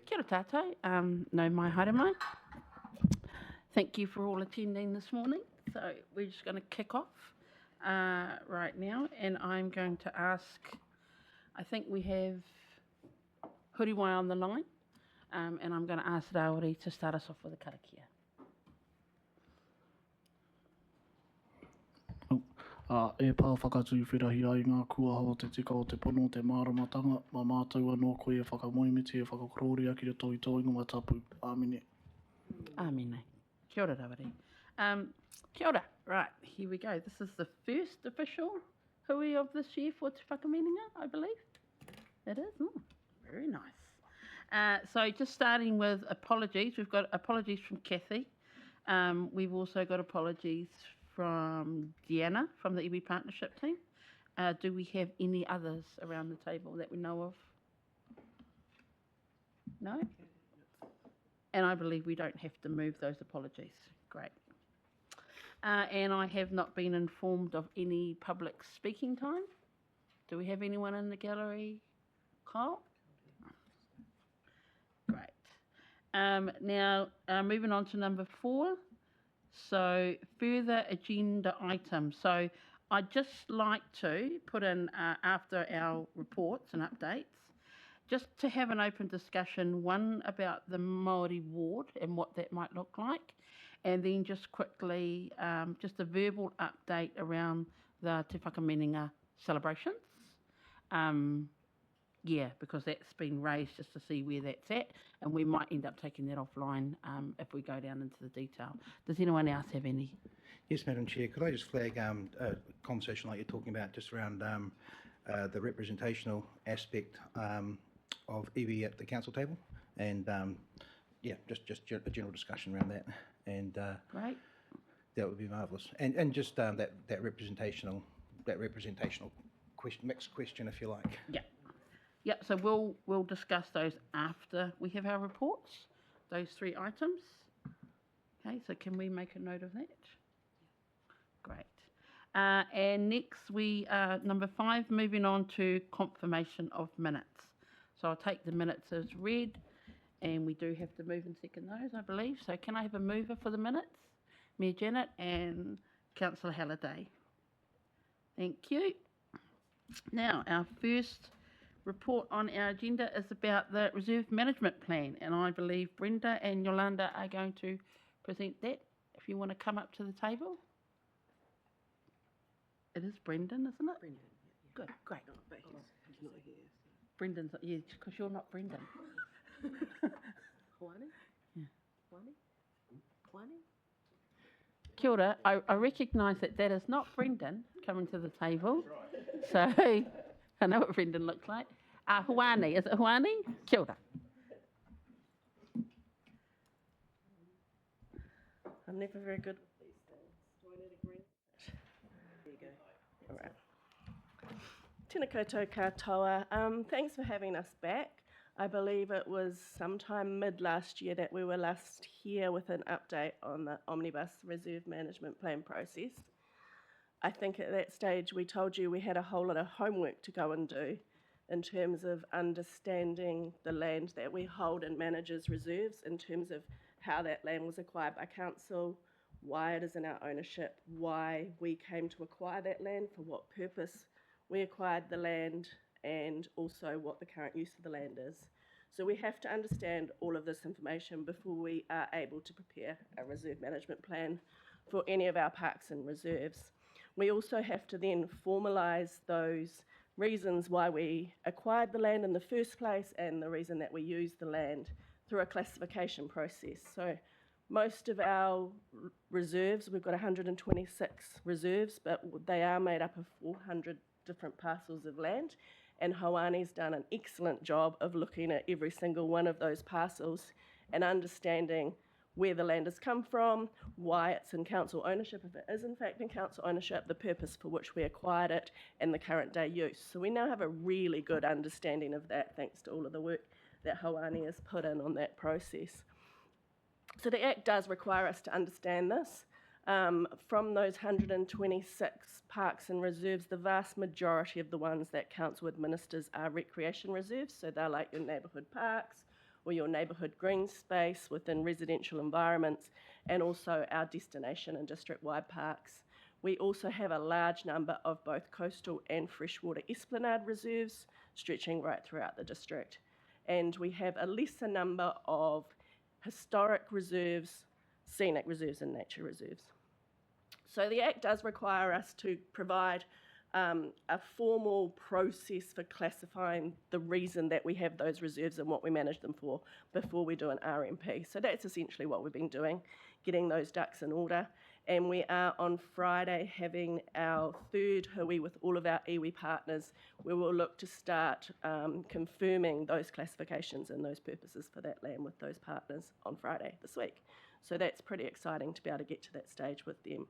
Kia ora tātou, no mai haere mai. Thank you for all attending this morning. So we're just going to kick off right now, and I'm going to ask, I think we have Huriwai on the line, and I'm going to ask Raori to start us off with a karakia. E pā whakatū whirahi ai ngā kua hawa te tika o te pono te māramatanga, mā mātou anō koe e whakamoemiti e whakakorōria ki te toi ngā tapu. Āmine. Āmine. Kia ora, Raori. Kia ora. Right, here we go. This is the first official hui of this year for Te Whakaminenga, I believe. It is? Oh, very nice. So just starting with apologies. We've got apologies from Kathy. We've also got apologies from Deanna from the iwi partnership team. Do we have any others around the table that we know of? No? And I believe we don't have to move those apologies. Great. And I have not been informed of any public speaking time. Do we have anyone in the gallery? Kyle? Great. Now, moving on to number 4. So, further agenda items. So, I'd just like to put in, after our reports and updates, just to have an open discussion, one about the Māori ward and what that might look like, and then just quickly, just a verbal update around the Te Whakaminenga celebrations. Yeah, because that's been raised just to see where that's at, and we might end up taking that offline if we go down into the detail. Does anyone else have any? Yes, Madam Chair, could I just flag a conversation like you're talking about just around the representational aspect of iwi at the council table, and yeah, just a general discussion around that, and Great. That would be marvellous, and just that representational question, mixed question, if you like. Yeah. Yeah, so we'll discuss those after we have our reports, those 3 items. Okay, so can we make a note of that? Great. And next we number 5, moving on to confirmation of minutes. So I'll take the minutes as read, and we do have to move and second those, I believe. So can I have a mover for the minutes? Mayor Janet and Councillor Halliday. Thank you. Now, our first report on our agenda is about the Reserve Management Plan, and I believe Brenda and Yolanda are going to present that. If you want to come up to the table. It is Brendan, isn't it? Brendan, yeah. Good, great. No, but he's not here. So. Brendan's, yeah, because you're not Brendan. Wani? Yeah. Wani? Kia ora, I recognise that is not Brendan coming to the table. So, I know what Brendan looks like. Huani, is it Huani? Kia ora. I'm never very good with these things. Do I need a green? There you go. All right. Tēnā koutou katoa. Thanks for having us back. I believe it was sometime mid last year that we were last here with an update on the Omnibus Reserve Management Plan process. I think at that stage we told you we had a whole lot of homework to go and do in terms of understanding the land that we hold and manage as reserves, in terms of how that land was acquired by council, why it is in our ownership, why we came to acquire that land, for what purpose we acquired the land, and also what the current use of the land is. So we have to understand all of this information before we are able to prepare a reserve management plan for any of our parks and reserves. We also have to then formalise those reasons why we acquired the land in the first place and the reason that we use the land through a classification process. So most of our reserves, we've got 126 reserves, but they are made up of 400 different parcels of land, and Hawani's done an excellent job of looking at every single one of those parcels and understanding where the land has come from, why it's in council ownership, if it is in fact in council ownership, the purpose for which we acquired it, and the current day use. So we now have a really good understanding of that, thanks to all of the work that Hawani has put in on that process. So the Act does require us to understand this. From those 126 parks and reserves, the vast majority of the ones that council administers are recreation reserves, so they're like your neighbourhood parks or your neighbourhood green space within residential environments, and also our destination and district-wide parks. We also have a large number of both coastal and freshwater esplanade reserves stretching right throughout the district. And we have a lesser number of historic reserves, scenic reserves and nature reserves. So the Act does require us to provide a formal process for classifying the reason that we have those reserves and what we manage them for before we do an RMP. So that's essentially what we've been doing, getting those ducks in order. And we are on Friday having our third hui with all of our iwi partners, where we'll look to start confirming those classifications and those purposes for that land with those partners on Friday this week. So that's pretty exciting to be able to get to that stage with them.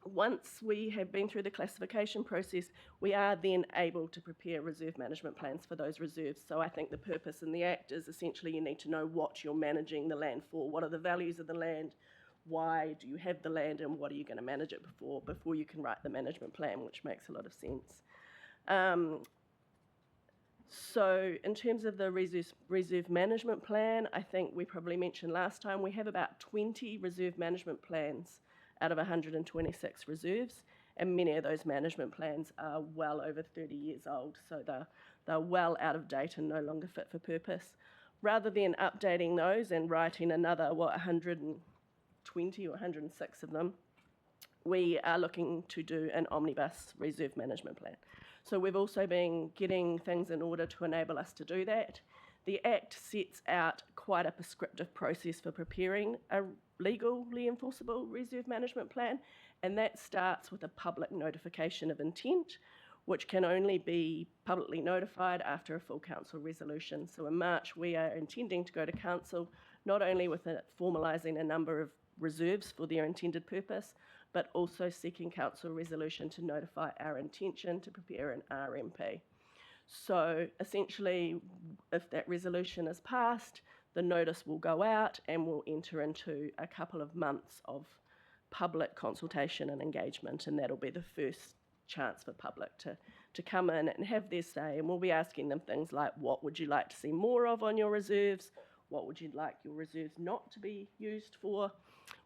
Once we have been through the classification process, we are then able to prepare reserve management plans for those reserves. So I think the purpose in the Act is essentially you need to know what you're managing the land for. What are the values of the land? Why do you have the land, and what are you going to manage it before you can write the management plan, which makes a lot of sense. So in terms of the reserve management plan, I think we probably mentioned last time, we have about 20 reserve management plans out of 126 reserves, and many of those management plans are well over 30 years old, so they're well out of date and no longer fit for purpose. Rather than updating those and writing another, 120 or 106 of them, we are looking to do an omnibus reserve management plan. So we've also been getting things in order to enable us to do that. The Act sets out quite a prescriptive process for preparing a legally enforceable reserve management plan, and that starts with a public notification of intent, which can only be publicly notified after a full council resolution. So in March, we are intending to go to council, not only with formalising a number of reserves for their intended purpose, but also seeking council resolution to notify our intention to prepare an RMP. So essentially, if that resolution is passed, the notice will go out and we'll enter into a couple of months of public consultation and engagement, and that'll be the first chance for public to come in and have their say. And we'll be asking them things like, what would you like to see more of on your reserves? What would you like your reserves not to be used for?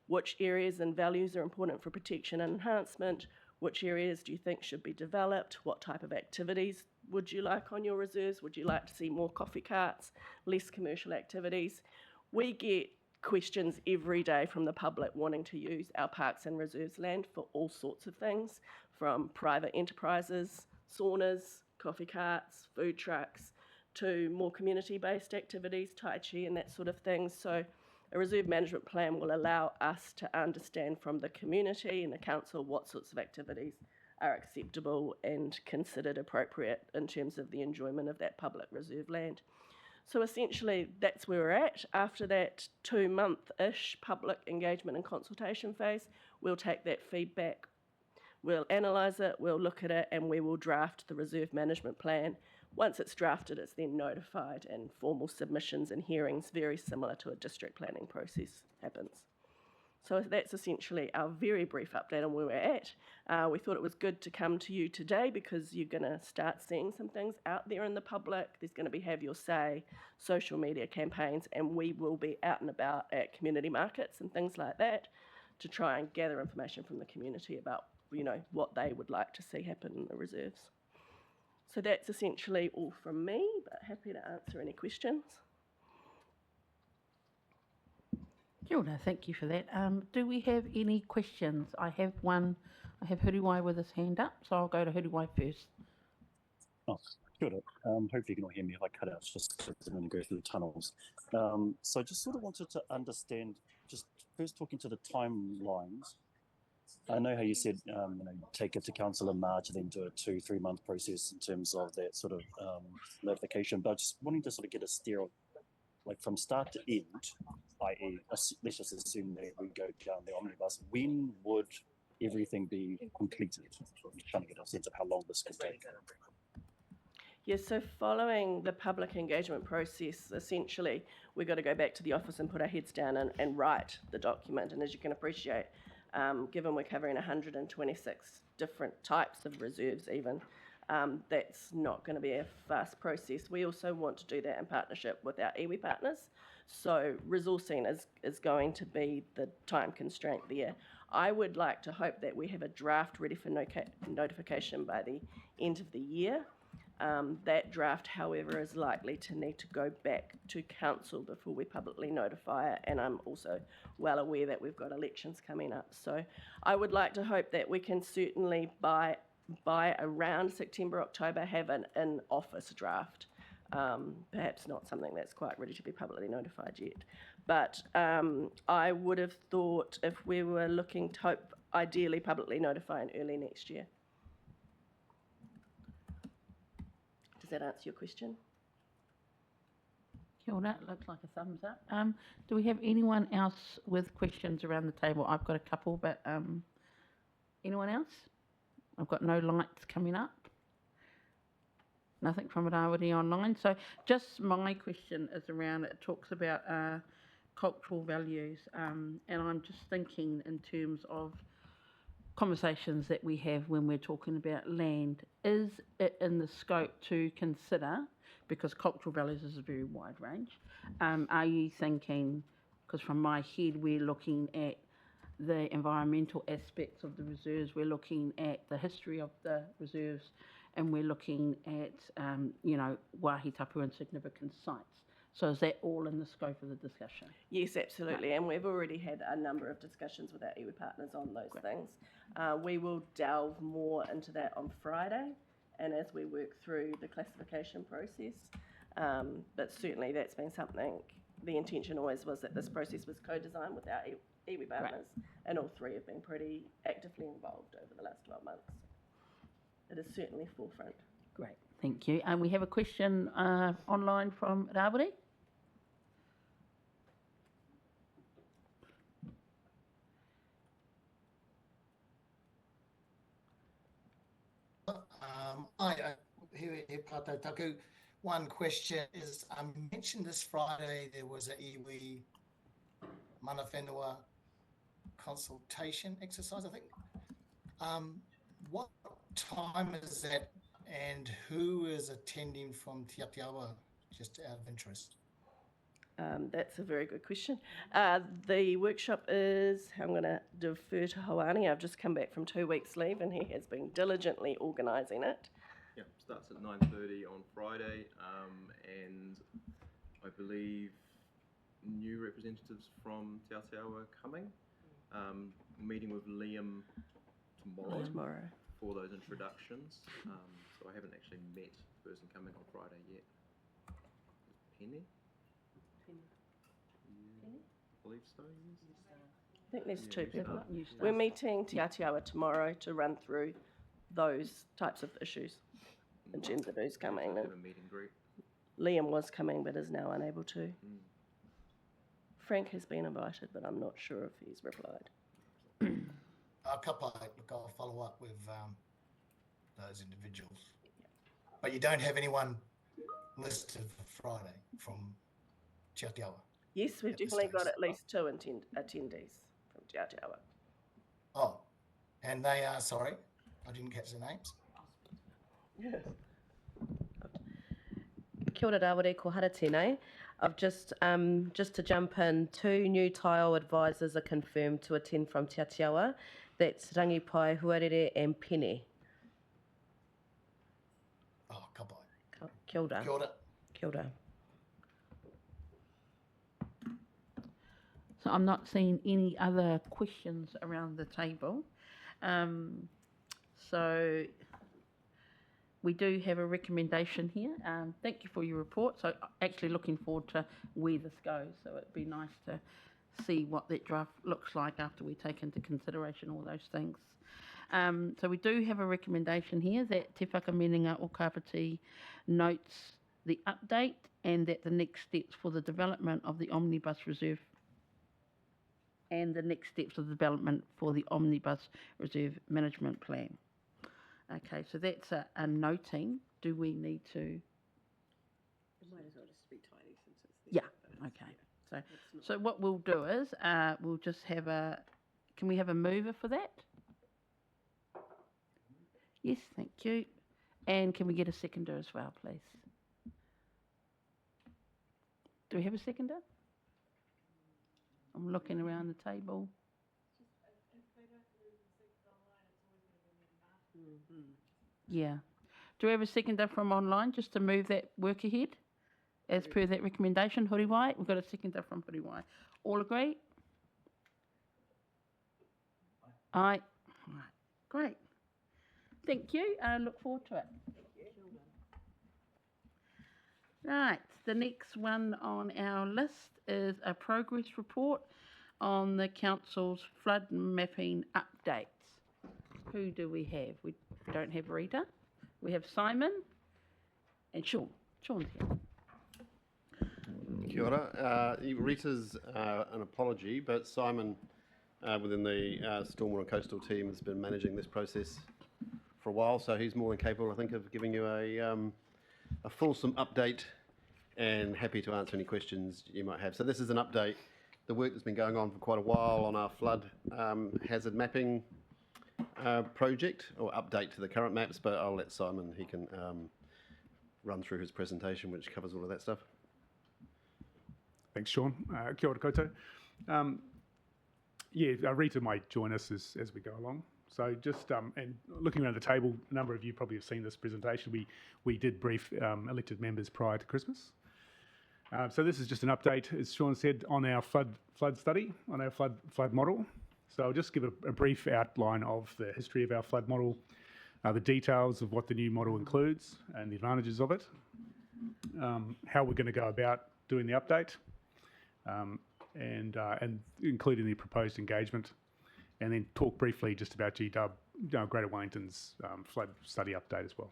Which areas and values are important for protection and enhancement? Which areas do you think should be developed? What type of activities would you like on your reserves? Would you like to see more coffee carts, less commercial activities? We get questions every day from the public wanting to use our parks and reserves land for all sorts of things, from private enterprises, saunas, coffee carts, food trucks, to more community-based activities, tai chi and that sort of thing. So a reserve management plan will allow us to understand from the community and the council what sorts of activities are acceptable and considered appropriate in terms of the enjoyment of that public reserve land. So essentially, that's where we're at. After that 2-month-ish public engagement and consultation phase, we'll take that feedback, we'll analyse it, we'll look at it, and we will draft the reserve management plan. Once it's drafted, it's then notified, and formal submissions and hearings, very similar to a district planning process, happens. So that's essentially our very brief update on where we're at. We thought it was good to come to you today because you're going to start seeing some things out there in the public. There's going to be Have Your Say, social media campaigns, and we will be out and about at community markets and things like that to try and gather information from the community about, you know, what they would like to see happen in the reserves. So that's essentially all from me, but happy to answer any questions. Kia ora, thank you for that. Do we have any questions? I have one. I have Huriwai with his hand up, so I'll go to Huriwai first. Oh, kia ora. Hopefully you can all hear me if I cut out, it's just when you go through the tunnels. So I just sort of wanted to understand, just first talking to the timelines. I know how you said, take it to council in March and then do a 2-3 month process in terms of that sort of notification, but just wanting to sort of get a steer of, like, from start to end, i.e. let's just assume that we go down the omnibus, when would everything be completed? I'm just trying to get a sense of how long this could take. Yes, so following the public engagement process, essentially, we've got to go back to the office and put our heads down and write the document. And as you can appreciate, given we're covering 126 different types of reserves even, That's not going to be a fast process. We also want to do that in partnership with our iwi partners. So resourcing is going to be the time constraint there. I would like to hope that we have a draft ready for notification by the end of the year. That draft, however, is likely to need to go back to council before we publicly notify it, and I'm also well aware that we've got elections coming up. So I would like to hope that we can certainly by around September, October, have an in-office draft. Perhaps not something that's quite ready to be publicly notified yet. But I would have thought if we were looking to hope, ideally publicly notifying early next year. Does that answer your question? Kia ora, looks like a thumbs up. Do we have anyone else with questions around the table? I've got a couple, but anyone else? I've got no lights coming up. Nothing from Rawiri online. So just my question is around, it talks about cultural values, and I'm just thinking in terms of conversations that we have when we're talking about land. Is it in the scope to consider, because cultural values is a very wide range, are you thinking, because from my head we're looking at the environmental aspects of the reserves, we're looking at the history of the reserves, and we're looking at, wāhi tapu and significant sites. So is that all in the scope of the discussion? Yes, absolutely. Right. And we've already had a number of discussions with our iwi partners on those things. We will delve more into that on Friday, and as we work through the classification process. But certainly that's been something, the intention always was that this process was co-designed with our iwi partners, and all three have been pretty actively involved over the last 12 months. It is certainly forefront. Great, thank you. And we have a question online from Rawiri. One question is, mentioned this Friday there was a iwi mana whenua consultation exercise, I think. What time is that, and who is attending from Te Atiawa, just out of interest? That's a very good question. The workshop is, I'm going to defer to Hoani. I've just come back from 2 weeks leave and he has been diligently organising it. Yeah, starts at 9:30 on Friday, and I believe new representatives from Te Atiawa are coming. Meeting with Liam tomorrow for those introductions. So I haven't actually met the person coming on Friday yet. Penny? Yeah, I believe so, yes. I think there's two people. New We're meeting Te Atiawa tomorrow to run through those types of issues in terms of who's coming. Have a meet and greet. Liam was coming but is now unable to. Frank has been invited, but I'm not sure if he's replied. I'll follow up with those individuals. But you don't have anyone listed for Friday from Te Atiawa? Yes, we've definitely got at least 2 attendees from Te Atiawa. Oh, and they are, sorry, I didn't catch their names. Kia ora Rawiri, ko hara tēnei. I've just to jump in, 2 new tile advisors are confirmed to attend from Te Atiawa. That's Rangipai, Huarere and Penny. Oh, ka pai. Kia ora. Kia ora. Kia ora. So I'm not seeing any other questions around the table. So we do have a recommendation here. Thank you for your report. So actually looking forward to where this goes. So it'd be nice to see what that draft looks like after we take into consideration all those things. So we do have a recommendation here that Te Whakaminenga o Kāpiti notes the update and that the next steps for the development of the Omnibus Reserve Management Plan. Okay, so that's a noting. Do we need to? It might as well just be tidy since it's there. Yeah, okay. So what we'll do is we'll just have can we have a mover for that? Yes, thank you. And can we get a seconder as well, please? Do we have a seconder? I'm looking around the table. Yeah. Do we have a seconder from online just to move that work ahead as per that recommendation? Huriwai, we've got a seconder from Huriwai. All agree? Aye. Right. Great. Thank you. I look forward to it. Right. The next one on our list is a progress report on the council's flood mapping updates. Who do we have? We don't have Rita. We have Simon and Sean. Sean's here. Kia ora. Rita's an apology, but Simon within the Stormwater and Coastal team has been managing this process for a while, so he's more than capable, I think, of giving you a fulsome update and happy to answer any questions you might have. So this is an update, the work that's been going on for quite a while on our flood hazard mapping project, or update to the current maps, but I'll let Simon, he can run through his presentation, which covers all of that stuff. Thanks, Sean. Kia ora koutou. Rita might join us as we go along. So just, and looking around the table, a number of you probably have seen this presentation. We did brief elected members prior to Christmas. So this is just an update, as Sean said, on our flood study, on our flood model. So I'll just give a brief outline of the history of our flood model, the details of what the new model includes and the advantages of it, how we're going to go about doing the update, and including the proposed engagement, and then talk briefly just about GW, Greater Wellington's flood study update as well.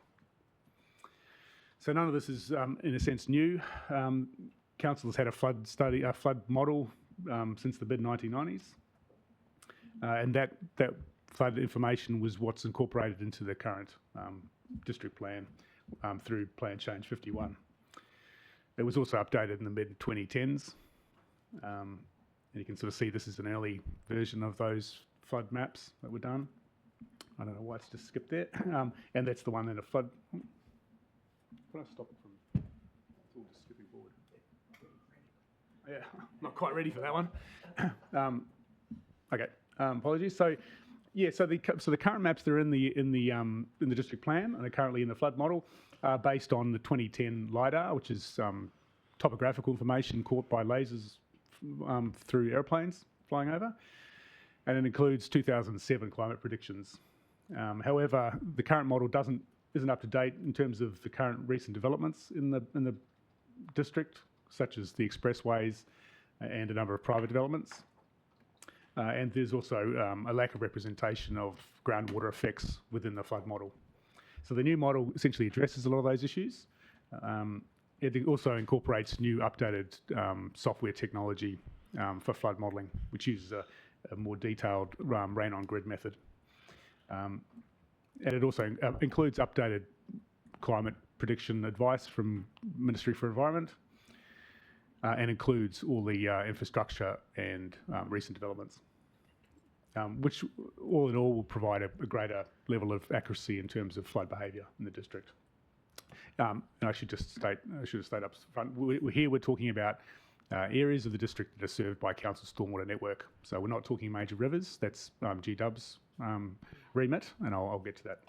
So none of this is, in a sense, new. Council has had a flood study, a flood model since the mid-1990s, and that flood information was what's incorporated into the current district plan through Plan Change 51. It was also updated in the mid-2010s, and you can sort of see this is an early version of those flood maps that were done. I don't know why it's just skipped there, and that's the one in a flood. Can I stop it from? It's all just skipping forward. Yeah, not quite ready for that one. Okay, apologies. So, yeah, so the current maps that are in the district plan and are currently in the flood model are based on the 2010 LiDAR, which is topographical information caught by lasers through airplanes flying over, and it includes 2007 climate predictions. However, the current model isn't up to date in terms of the current recent developments in the district, such as the expressways and a number of private developments. And there's also a lack of representation of groundwater effects within the flood model. So the new model essentially addresses a lot of those issues. It also incorporates new updated software technology for flood modelling, which uses a more detailed rain on grid method. And it also includes updated climate prediction advice from Ministry for Environment, and includes all the infrastructure and recent developments, which all in all will provide a greater level of accuracy in terms of flood behaviour in the district. And I should have stayed up front. We're talking about areas of the district that are served by Council Stormwater Network. So we're not talking major rivers. That's GW's remit, and I'll get to that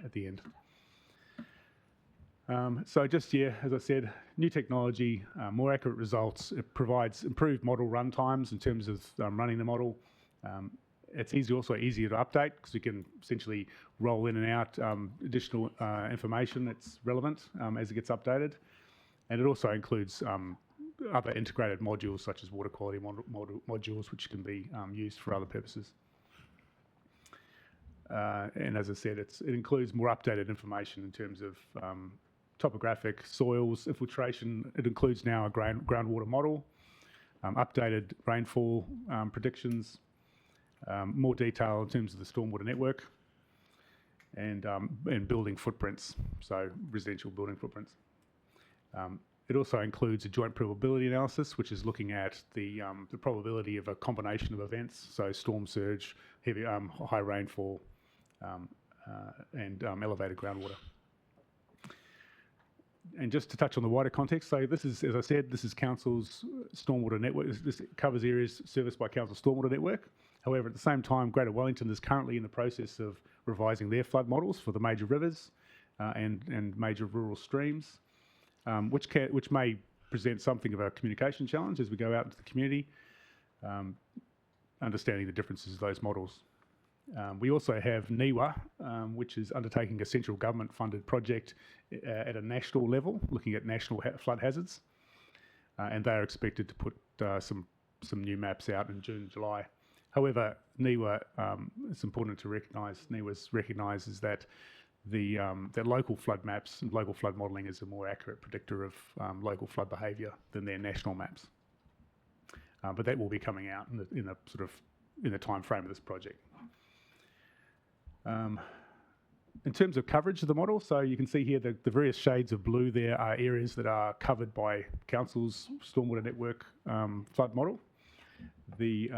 at the end. So just, as I said, new technology, more accurate results. It provides improved model run times in terms of running the model. It's also easier to update because you can essentially roll in and out additional information that's relevant as it gets updated. And it also includes other integrated modules such as water quality modules, which can be used for other purposes. And as I said, it includes more updated information in terms of topographic, soils, infiltration. It includes now a groundwater model, updated rainfall predictions, more detail in terms of the stormwater network, and building footprints, so residential building footprints. It also includes a joint probability analysis, which is looking at the probability of a combination of events, so storm surge, heavy high rainfall, and elevated groundwater. And just to touch on the wider context, so this is, as I said, this is Council's stormwater network. This covers areas serviced by Council's stormwater network. However, at the same time, Greater Wellington is currently in the process of revising their flood models for the major rivers and major rural streams, which may present something of a communication challenge as we go out into the community, understanding the differences of those models. We also have NIWA, which is undertaking a central government-funded project at a national level, looking at national flood hazards, and they are expected to put some new maps out in June, July. However, NIWA, it's important to recognise, NIWA recognises that that local flood maps and local flood modelling is a more accurate predictor of local flood behaviour than their national maps. But that will be coming out in the time frame of this project. In terms of coverage of the model, so you can see here the various shades of blue there are areas that are covered by Council's stormwater network flood model. The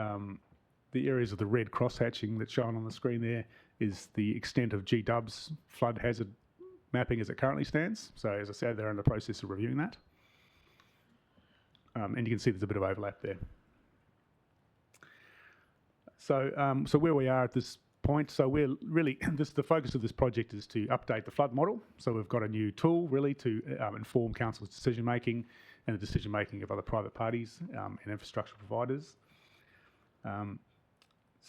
areas of the red cross-hatching that's shown on the screen there is the extent of GW's flood hazard mapping as it currently stands. So as I said, they're in the process of reviewing that. And you can see there's a bit of overlap there. So, so where we are at this point, so we're really, the focus of this project is to update the flood model. So we've got a new tool really to inform Council's decision making and the decision making of other private parties and infrastructure providers.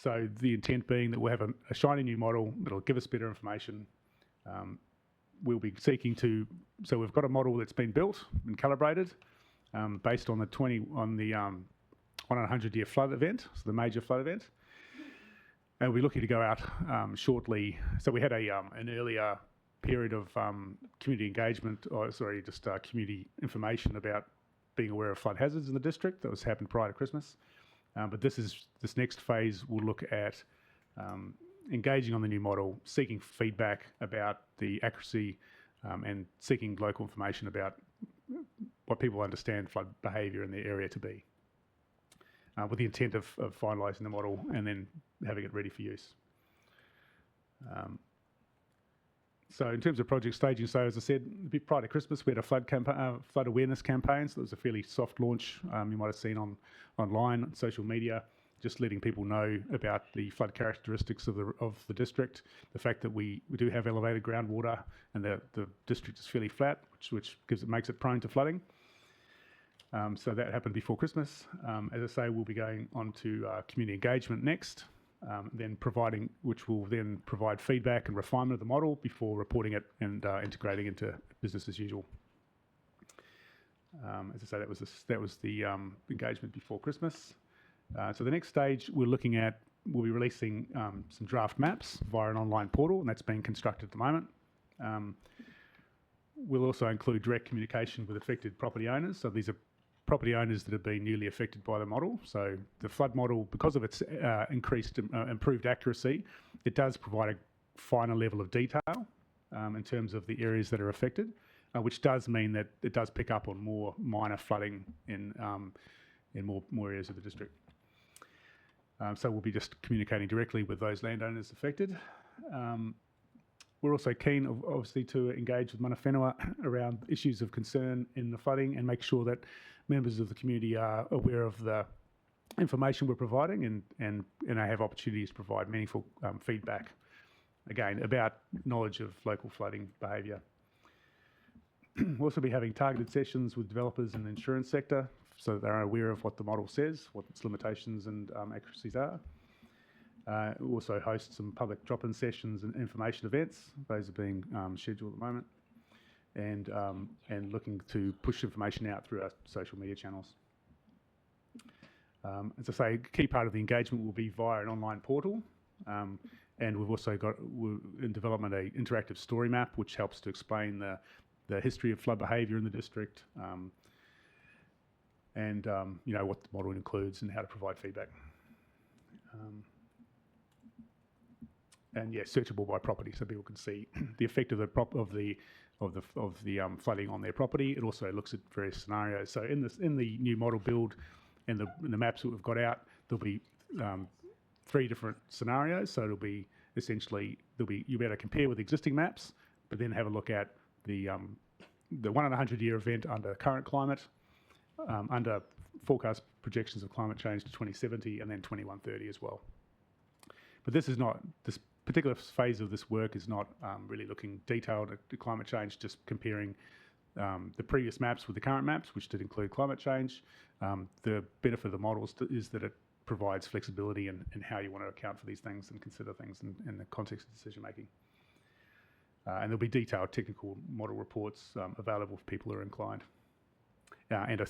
So the intent being that we'll have a shiny new model that'll give us better information. We'll be seeking to, so we've got a model that's been built and calibrated based on the 1 in 100 year flood event, so the major flood event. And we're looking to go out shortly. So we had an earlier period of community engagement, or sorry, just community information about being aware of flood hazards in the district. That was happened prior to Christmas. But this next phase will look at engaging on the new model, seeking feedback about the accuracy and seeking local information about what people understand flood behaviour in their area to be, with the intent of finalising the model and then having it ready for use. So in terms of project staging, so as I said, a bit prior to Christmas, we had a flood awareness campaign. So it was a fairly soft launch. You might have seen online, on social media, just letting people know about the flood characteristics of the district, the fact that we do have elevated groundwater and the district is fairly flat, which makes it prone to flooding. So that happened before Christmas. As I say, we'll be going on to community engagement next. Which will then provide feedback and refinement of the model before reporting it and integrating into business as usual. As I say, that was the engagement before Christmas. So the next stage we'll be releasing some draft maps via an online portal, and that's being constructed at the moment. We'll also include direct communication with affected property owners. So these are property owners that have been newly affected by the model. So the flood model, because of its improved accuracy, it does provide a finer level of detail in terms of the areas that are affected, which does mean that it does pick up on more minor flooding in more areas of the district. So we'll be just communicating directly with those landowners affected. We're also keen, obviously, to engage with mana whenua around issues of concern in the flooding and make sure that members of the community are aware of the information we're providing and have opportunities to provide meaningful feedback, again, about knowledge of local flooding behaviour. We'll also be having targeted sessions with developers in the insurance sector so that they're aware of what the model says, what its limitations and accuracies are. We'll also host some public drop-in sessions and information events. Those are being scheduled at the moment. And looking to push information out through our social media channels. As I say, a key part of the engagement will be via an online portal. And we've also got in development an interactive story map, which helps to explain the history of flood behaviour in the district and what the model includes and how to provide feedback. And yeah, searchable by property, so people can see the effect of the flooding on their property. It also looks at various scenarios. So in the new model build and the maps that we've got out, there'll be 3 different scenarios. So it'll be essentially you'll be able to compare with existing maps, but then have a look at the the 1 in a 100 year event under current climate, under forecast projections of climate change to 2070 and then 2130 as well. But this particular phase of this work is not really looking detailed at climate change, just comparing the previous maps with the current maps, which did include climate change. The benefit of the models is that it provides flexibility in how you want to account for these things and consider things in the context of decision making. And there'll be detailed technical model reports available for people who are inclined. And a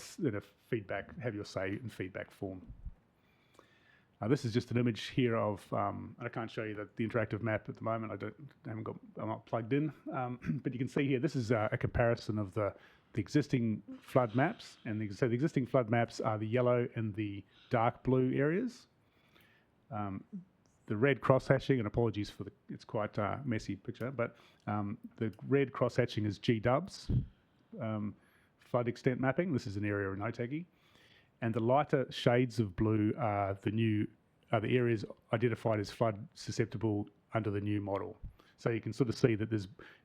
feedback, have your say in feedback form. This is just an image here of, I can't show you the interactive map at the moment. I'm not plugged in, but you can see here, this is a comparison of the existing flood maps. And so the existing flood maps are the yellow and the dark blue areas. The red cross-hatching, and apologies for it's quite a messy picture, but the red cross-hatching is G-dubs, flood extent mapping. This is an area in Otaki. And the lighter shades of blue are the areas identified as flood susceptible under the new model. So you can sort of see that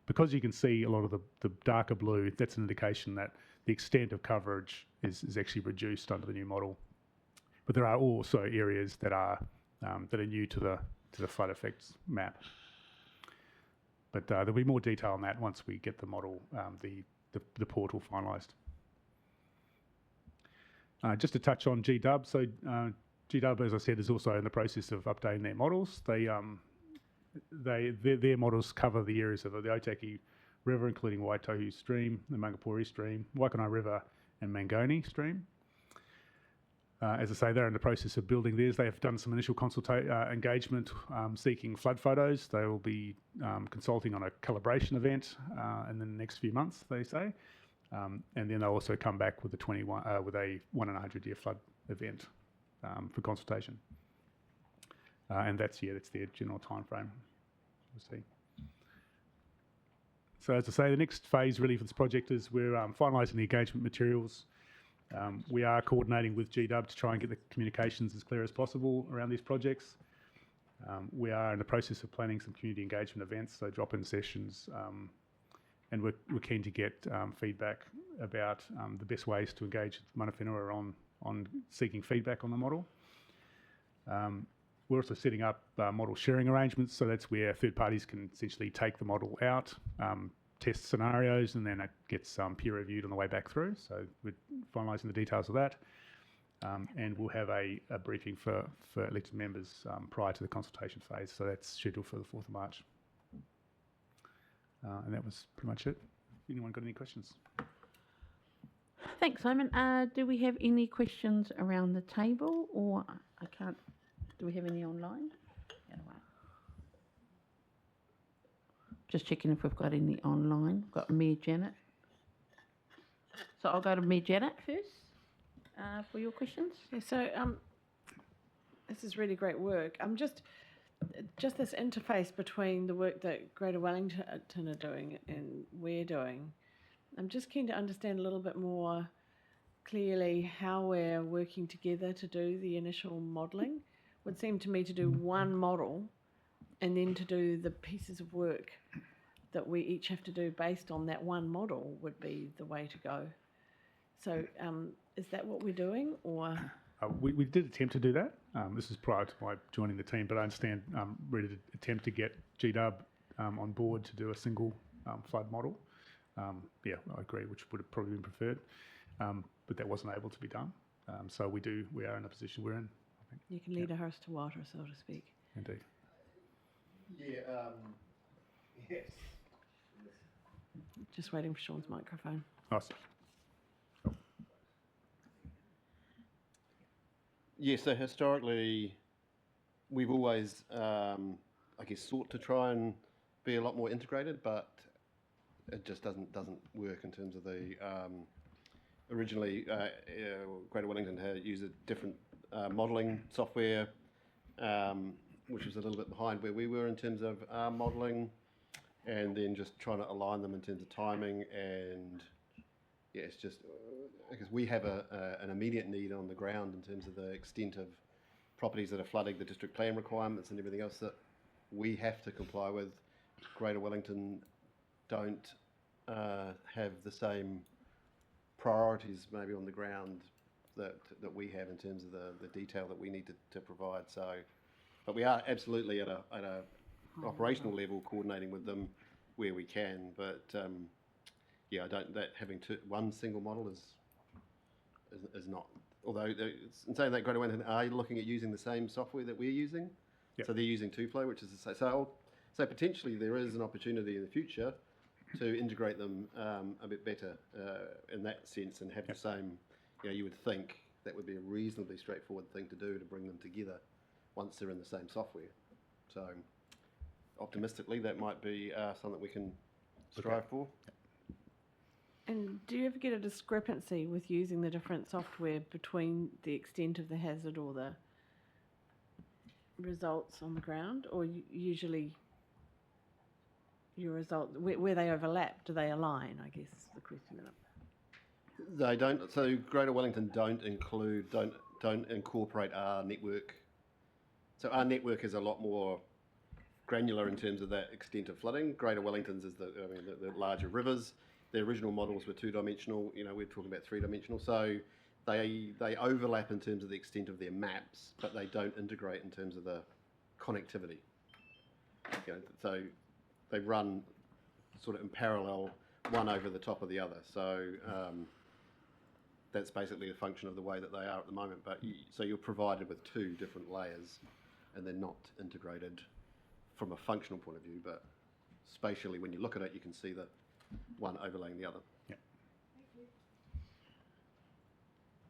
because you can see a lot of the darker blue, that's an indication that the extent of coverage is actually reduced under the new model. But there are also areas that are new to the flood effects map. But there'll be more detail on that once we get the model, the portal finalised. Just to touch on GDub, so GDub, as I said, is also in the process of updating their models. Their models cover the areas of the Otaki River, including Waitohu Stream, the Mangapori Stream, Waikanae River, and Mangoni Stream. As I say, they're in the process of building theirs. They have done some initial engagement seeking flood photos. They will be consulting on a calibration event in the next few months, they say. And then they'll also come back with a 1 in a 100 year flood event for consultation. And that's their general time frame. We'll see. So as I say, the next phase really for this project is we're finalising the engagement materials. We are coordinating with GDub to try and get the communications as clear as possible around these projects. We are in the process of planning some community engagement events, so drop-in sessions, and we're keen to get feedback about the best ways to engage with mana whenua on seeking feedback on the model. We're also setting up model sharing arrangements, so that's where third parties can essentially take the model out, test scenarios, and then it gets peer reviewed on the way back through. So we're finalising the details of that. And we'll have a briefing for elected members prior to the consultation phase. So that's scheduled for the 4th of March. And that was pretty much it. Anyone got any questions? Thanks, Simon. Do we have any questions around the table, or do we have any online? Just checking if we've got any online. We've got Mayor Janet. So I'll go to Mayor Janet first for your questions. Yeah, so this is really great work. Just this interface between the work that Greater Wellington are doing and we're doing. I'm just keen to understand a little bit more clearly how we're working together to do the initial modelling. It would seem to me to do one model and then to do the pieces of work that we each have to do based on that one model would be the way to go. So is that what we're doing, or? We did attempt to do that. This is prior to my joining the team, but I understand ready to attempt to get GDub on board to do a single flood model. Yeah, I agree, which would have probably been preferred, but that wasn't able to be done. So we are in a position we're in, I think. You can lead a horse to water, so to speak. Indeed. Yeah, yes. Just waiting for Sean's microphone. Nice. Yeah, so historically, we've always, I guess, sought to try and be a lot more integrated, but it just doesn't work in terms of the, originally, Greater Wellington had used a different modelling software, which was a little bit behind where we were in terms of modelling, and then just trying to align them in terms of timing. And yeah, it's just because we have an immediate need on the ground in terms of the extent of properties that are flooding the district plan requirements and everything else that we have to comply with. Greater Wellington don't have the same priorities maybe on the ground that we have in terms of the detail that we need to provide. So, but we are absolutely at a operational level coordinating with them where we can. But yeah, I don't that having one single model is not. Although in saying that, Greater Wellington are looking at using the same software that we're using. Yep. So they're using TwoFlow, which is the same. So potentially there is an opportunity in the future to integrate them a bit better in that sense and have the same. You would think that would be a reasonably straightforward thing to do to bring them together once they're in the same software. So optimistically, that might be something we can strive for. And do you ever get a discrepancy with using the different software between the extent of the hazard or the results on the ground, or usually your result where they overlap, do they align? I guess is the question. They don't. So Greater Wellington don't incorporate our network. So our network is a lot more granular in terms of that extent of flooding. Greater Wellington's is the larger rivers. The original models were 2-dimensional. We're talking about 3-dimensional. So they overlap in terms of the extent of their maps, but they don't integrate in terms of the connectivity. So they run sort of in parallel, one over the top of the other. So that's basically a function of the way that they are at the moment. But so you're provided with two different layers, and they're not integrated from a functional point of view, but spatially, when you look at it, you can see the one overlaying the other. Yeah.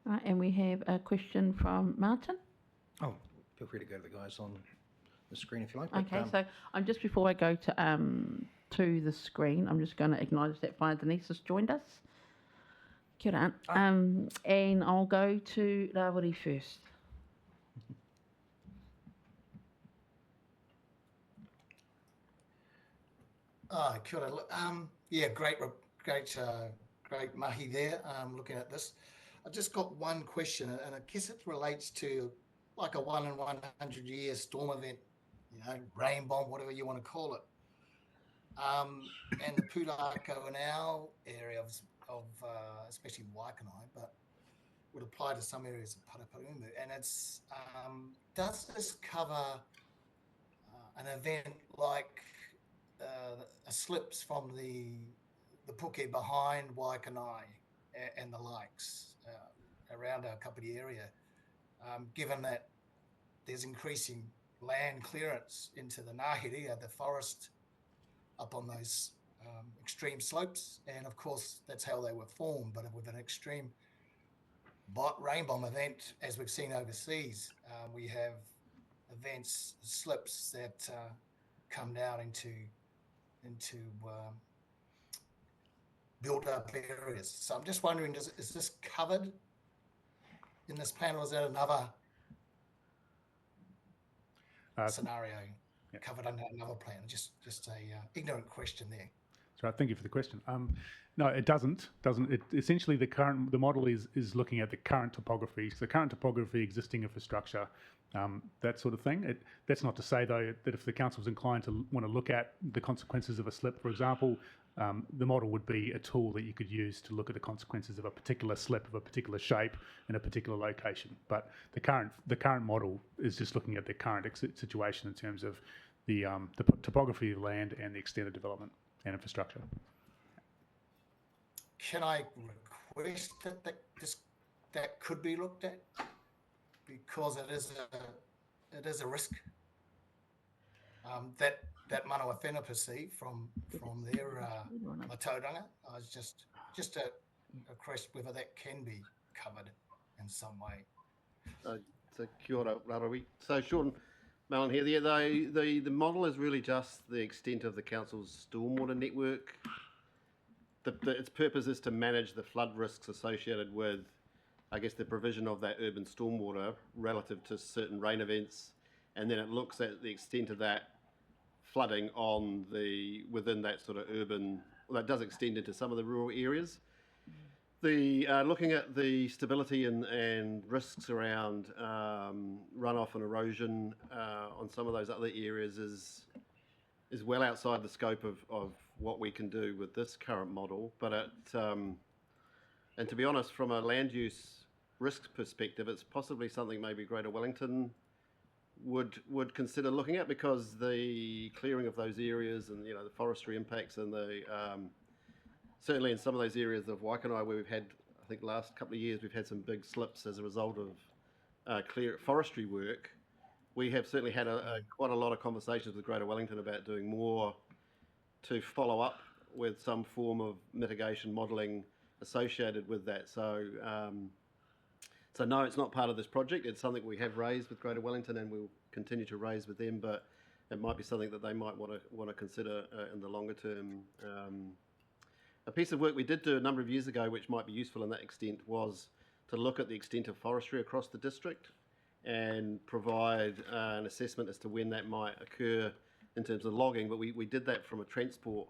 Right, and we have a question from Martin. Oh, feel free to go to the guys on the screen if you like. Okay, so I'm just before I go to the screen, I'm just going to acknowledge that Whai Denise has joined us. Kia ora. And I'll go to Rawiri first. Kia ora. Yeah, great mahi there. Looking at this, I just got one question, and I guess it relates to like a 1 in 100 year storm event, rain bomb, whatever you want to call it. And the Pūrākau and our area of especially Waikanae, but would apply to some areas of Paraparaumu. And it's does this cover an event like slips from the puke behind Waikanae and the likes around our Kāpiti area, given that there's increasing land clearance into the ngaherea, the forest up on those extreme slopes, and of course that's how they were formed. But with an extreme rain bomb event, as we've seen overseas, we have events, slips that come down into built up areas. So I'm just wondering, is this covered in this plan, or is that another scenario covered under another plan? Just a ignorant question there. That's right. Thank you for the question. No, it doesn't. Essentially, the model is looking at the current topography. So the current topography, existing infrastructure, that sort of thing. That's not to say though that if the council's inclined to want to look at the consequences of a slip, for example, the model would be a tool that you could use to look at the consequences of a particular slip of a particular shape in a particular location. But the current model is just looking at the current situation in terms of the topography of land and the extent of development and infrastructure. Can I request that could be looked at, because it is a risk that Manawa Whenua perceive from their tauranga. I was just a request whether that can be covered in some way. So kia ora, Rarawi. So Sean Mellon here. The model is really just the extent of the council's stormwater network. Its purpose is to manage the flood risks associated with, I guess, the provision of that urban stormwater relative to certain rain events, and then it looks at the extent of that flooding within that sort of urban. Well, that does extend into some of the rural areas. Looking at the stability and risks around runoff and erosion on some of those other areas is well outside the scope of what we can do with this current model, but and to be honest, from a land use risk perspective, it's possibly something maybe Greater Wellington would consider looking at, because the clearing of those areas and the forestry impacts and the certainly in some of those areas of Waikanae where we've had, I think last couple of years we've had some big slips as a result of clear forestry work. We have certainly had quite a lot of conversations with Greater Wellington about doing more to follow up with some form of mitigation modelling associated with that. So no, it's not part of this project. It's something we have raised with Greater Wellington and we'll continue to raise with them, but it might be something that they might want to consider in the longer term. A piece of work we did do a number of years ago, which might be useful in that extent, was to look at the extent of forestry across the district and provide an assessment as to when that might occur in terms of logging. But we did that from a transport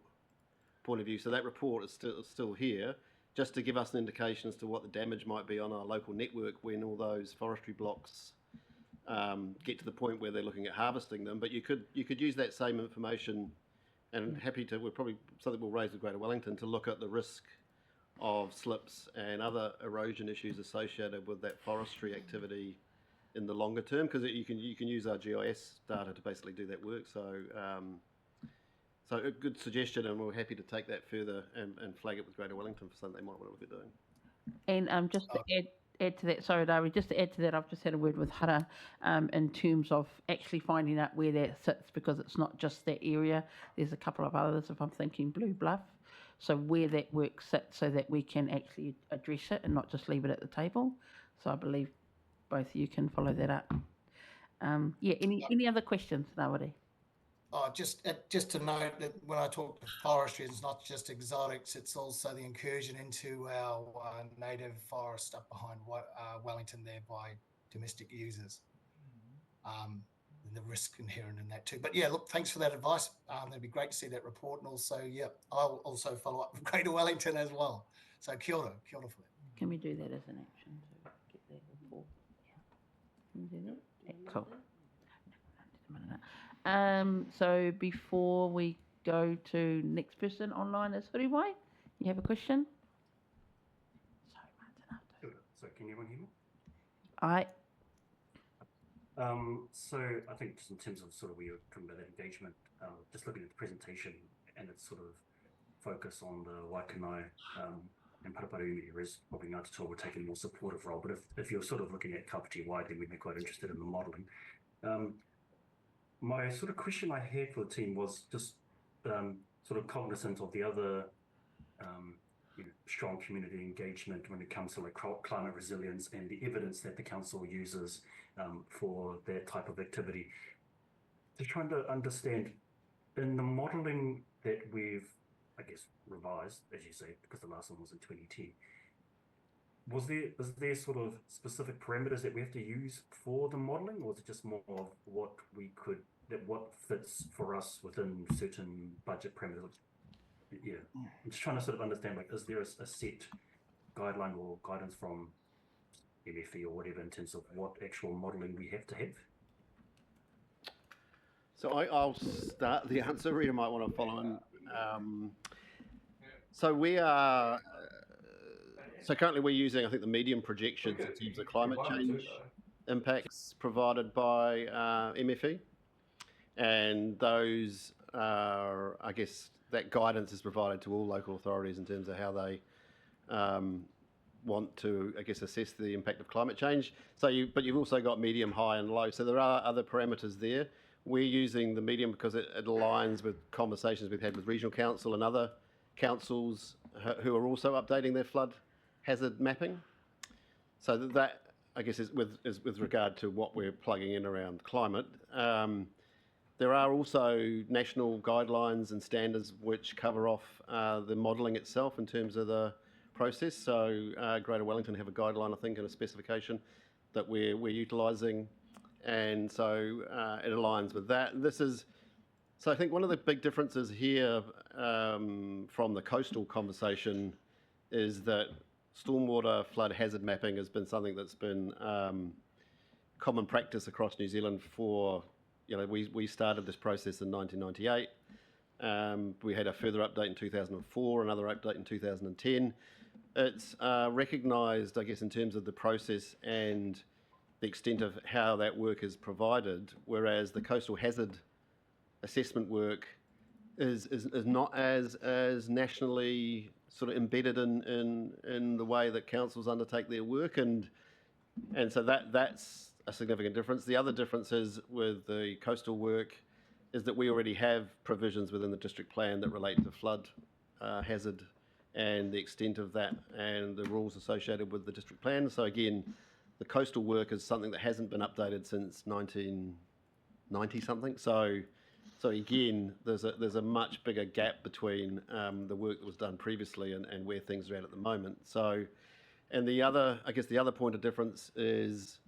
point of view. So that report is still here, just to give us an indication as to what the damage might be on our local network when all those forestry blocks get to the point where they're looking at harvesting them. But you could use that same information, and we're probably something we'll raise with Greater Wellington to look at the risk of slips and other erosion issues associated with that forestry activity in the longer term, because you can use our GIS data to basically do that work. So so a good suggestion, and we're happy to take that further and flag it with Greater Wellington for something they might want to look at doing. And just to add to that, sorry, Dari, just to add to that, I've just had a word with Hara in terms of actually finding out where that sits, because it's not just that area. There's a couple of others, if I'm thinking Blue Bluff. So where that work sits so that we can actually address it and not just leave it at the table. So I believe both of you can follow that up. Any other questions, Nawari? Oh, just to note that when I talk to forestry, it's not just exotics, it's also the incursion into our native forest up behind Wellington there by domestic users. And the risk inherent in that too. But yeah, look, thanks for that advice. It'd be great to see that report. And also, yeah, I'll also follow up with Greater Wellington as well. So kia ora for that. Can we do that as an action to get that report? Yeah. Can we do that? Yeah, cool. So before we go to next person online is Huriwai, you have a question? Sorry, Martin. So can everyone hear me? Aye. So I think just in terms of sort of where you're talking about that engagement, just looking at the presentation and its sort of focus on the Waikanae and Paraparu areas, probably Ngāti we're taking a more supportive role. But if you're sort of looking at Kāpiti wide, then we'd be quite interested in the modelling. My sort of question I had for the team was just sort of cognizant of the other strong community engagement when it comes to like climate resilience and the evidence that the council uses for that type of activity. Just trying to understand in the modelling that we've, I guess, revised, as you say, because the last one was in 2010. Is there sort of specific parameters that we have to use for the modelling, or is it just more of what fits for us within certain budget parameters? Yeah, I'm just trying to sort of understand, like, is there a set guideline or guidance from MFE or whatever in terms of what actual modelling we have to have? So I'll start the answer. Rita might want to follow in. So we are. So currently we're using, I think, the medium projections in terms of climate change impacts provided by MFE, and those are, I guess, that guidance is provided to all local authorities in terms of how they want to, I guess, assess the impact of climate change. So but you've also got medium, high and low. So there are other parameters there. We're using the medium because it aligns with conversations we've had with regional council and other councils who are also updating their flood hazard mapping. So that I guess is with regard to what we're plugging in around climate. There are also national guidelines and standards which cover off the modelling itself in terms of the process. So Greater Wellington have a guideline, I think, and a specification that we're utilising, and so it aligns with that. So I think one of the big differences here from the coastal conversation is that stormwater flood hazard mapping has been something that's been common practice across New Zealand for, we started this process in 1998. We had a further update in 2004, another update in 2010. It's recognised, I guess, in terms of the process and the extent of how that work is provided, whereas the coastal hazard assessment work is not as nationally sort of embedded in the way that councils undertake their work, and so that's a significant difference. The other difference is with the coastal work is that we already have provisions within the district plan that relate to flood hazard and the extent of that and the rules associated with the district plan. So again, the coastal work is something that hasn't been updated since 1990 something. So again, there's a much bigger gap between the work that was done previously and where things are at the moment. So, and the other point of difference is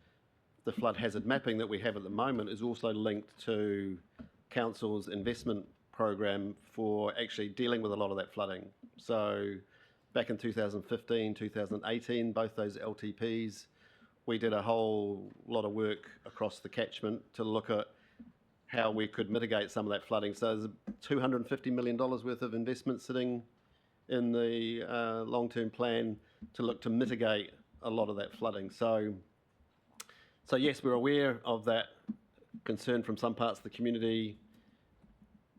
the flood hazard mapping that we have at the moment is also linked to council's investment program for actually dealing with a lot of that flooding. So back in 2015, 2018, both those LTPs, we did a whole lot of work across the catchment to look at how we could mitigate some of that flooding. So there's $250 million worth of investment sitting in the long-term plan to look to mitigate a lot of that flooding. So yes, we're aware of that concern from some parts of the community.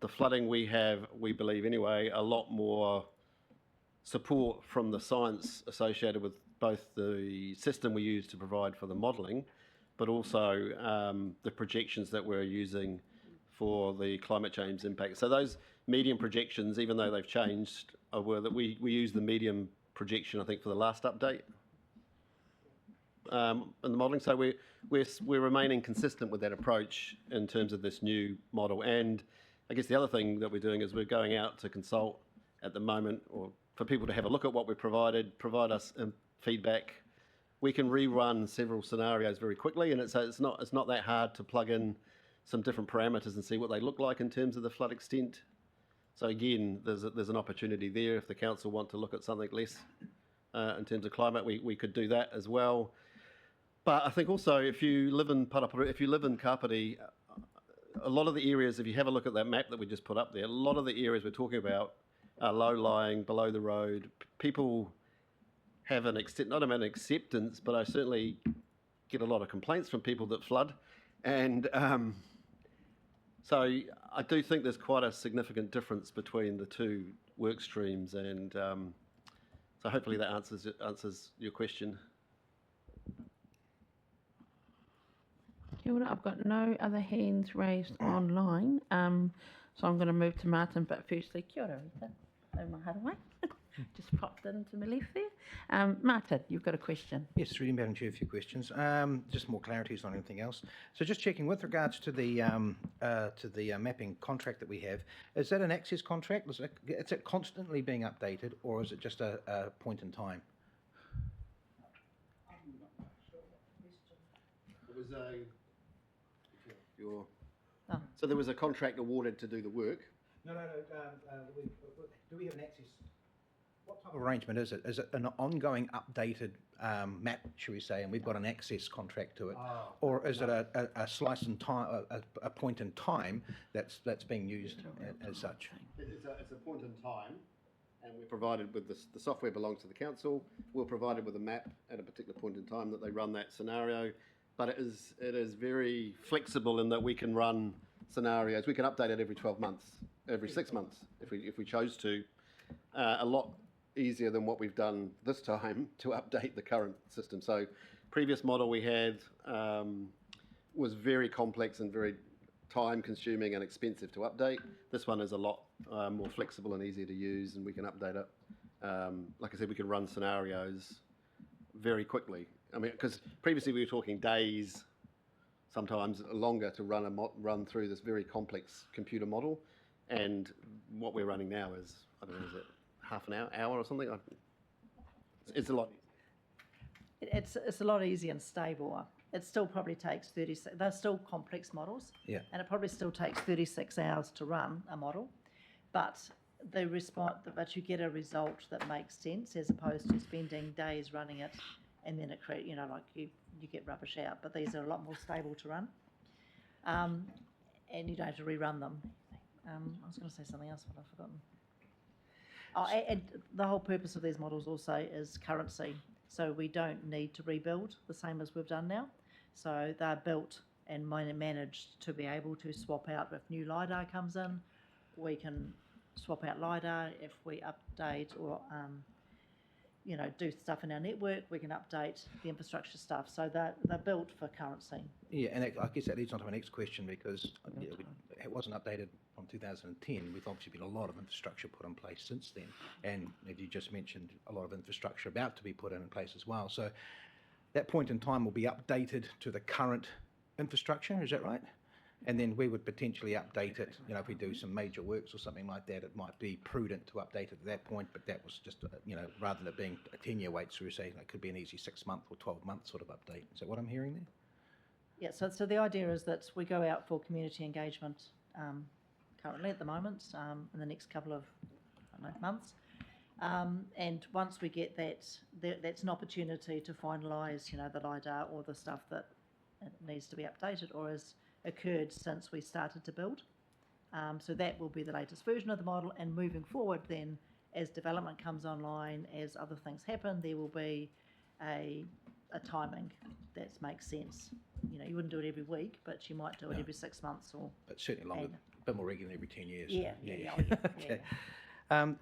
The flooding we have, we believe anyway, a lot more support from the science associated with both the system we use to provide for the modelling, but also the projections that we're using for the climate change impact. So those medium projections, even though they've changed, were that we use the medium projection, I think, for the last update in the modelling. So we're remaining consistent with that approach in terms of this new model. And I guess the other thing that we're doing is we're going out to consult at the moment, or for people to have a look at what we've provided, provide us feedback. We can rerun several scenarios very quickly, and it's not that hard to plug in some different parameters and see what they look like in terms of the flood extent. So again, there's an opportunity there if the council want to look at something less in terms of climate. We could do that as well. But I think also if you live in Kāpiti, a lot of the areas, if you have a look at that map that we just put up there, a lot of the areas we're talking about are low-lying, below the road. People have not an acceptance, but I certainly get a lot of complaints from people that flood. And so I do think there's quite a significant difference between the two work streams, and so hopefully that answers your question. Kia ora, I've got no other hands raised online, so I'm going to move to Martin, but firstly, kia ora, Rita. Hello, maharawai. Just popped into my left there. Martin, you've got a question. Yes, really, Madam Chair, a few questions. Just more clarities on anything else. So just checking with regards to the mapping contract that we have, is that an access contract? Is it constantly being updated, or is it just a point in time? It was So there was a contract awarded to do the work. No. Do we have an access? What type of arrangement is it? Is it an ongoing updated map, should we say, and we've got an access contract to it, or is it a slice in time, a point in time that's being used as such? It's a point in time, and we're provided with the software belongs to the council. We're provided with a map at a particular point in time that they run that scenario, but it is very flexible in that we can run scenarios. We can update it every 12 months, every 6 months if we chose to. A lot easier than what we've done this time to update the current system. So previous model we had was very complex and very time consuming and expensive to update. This one is a lot more flexible and easier to use, and we can update it. Like I said, we can run scenarios very quickly. I mean, because previously we were talking days, sometimes longer, to run through this very complex computer model, and what we're running now is, I don't know, is it half an hour or something? It's a lot. It's a lot easier and stable. It still probably takes 36. They're still complex models. Yeah. And it probably still takes 36 hours to run a model, but you get a result that makes sense as opposed to spending days running it, and then it you get rubbish out. But these are a lot more stable to run, and you don't have to rerun them. I was going to say something else, but I've forgotten. Oh, and the whole purpose of these models also is currency. So we don't need to rebuild the same as we've done now. So they're built and managed to be able to swap out if new LiDAR comes in. We can swap out LiDAR if we update or do stuff in our network. We can update the infrastructure stuff. So they're built for currency. Yeah, and I guess that leads on to my next question, because it wasn't updated from 2010. We've obviously been a lot of infrastructure put in place since then, and as you just mentioned, a lot of infrastructure about to be put in place as well. So that point in time will be updated to the current infrastructure, is that right? And then we would potentially update it, if we do some major works or something like that, it might be prudent to update it at that point, but that was just, rather than it being a 10-year wait, so we say it could be an easy 6-month or 12-month sort of update. Is that what I'm hearing there? Yeah, so the idea is that we go out for community engagement currently at the moment in the next couple of months. And once we get that, that's an opportunity to finalise, the LiDAR or the stuff that needs to be updated or has occurred since we started to build. So that will be the latest version of the model, and moving forward then, as development comes online, as other things happen, there will be a timing that makes sense. You wouldn't do it every week, but you might do it every 6 months or... But certainly longer, a bit more regular every 10 years. Yeah. Okay.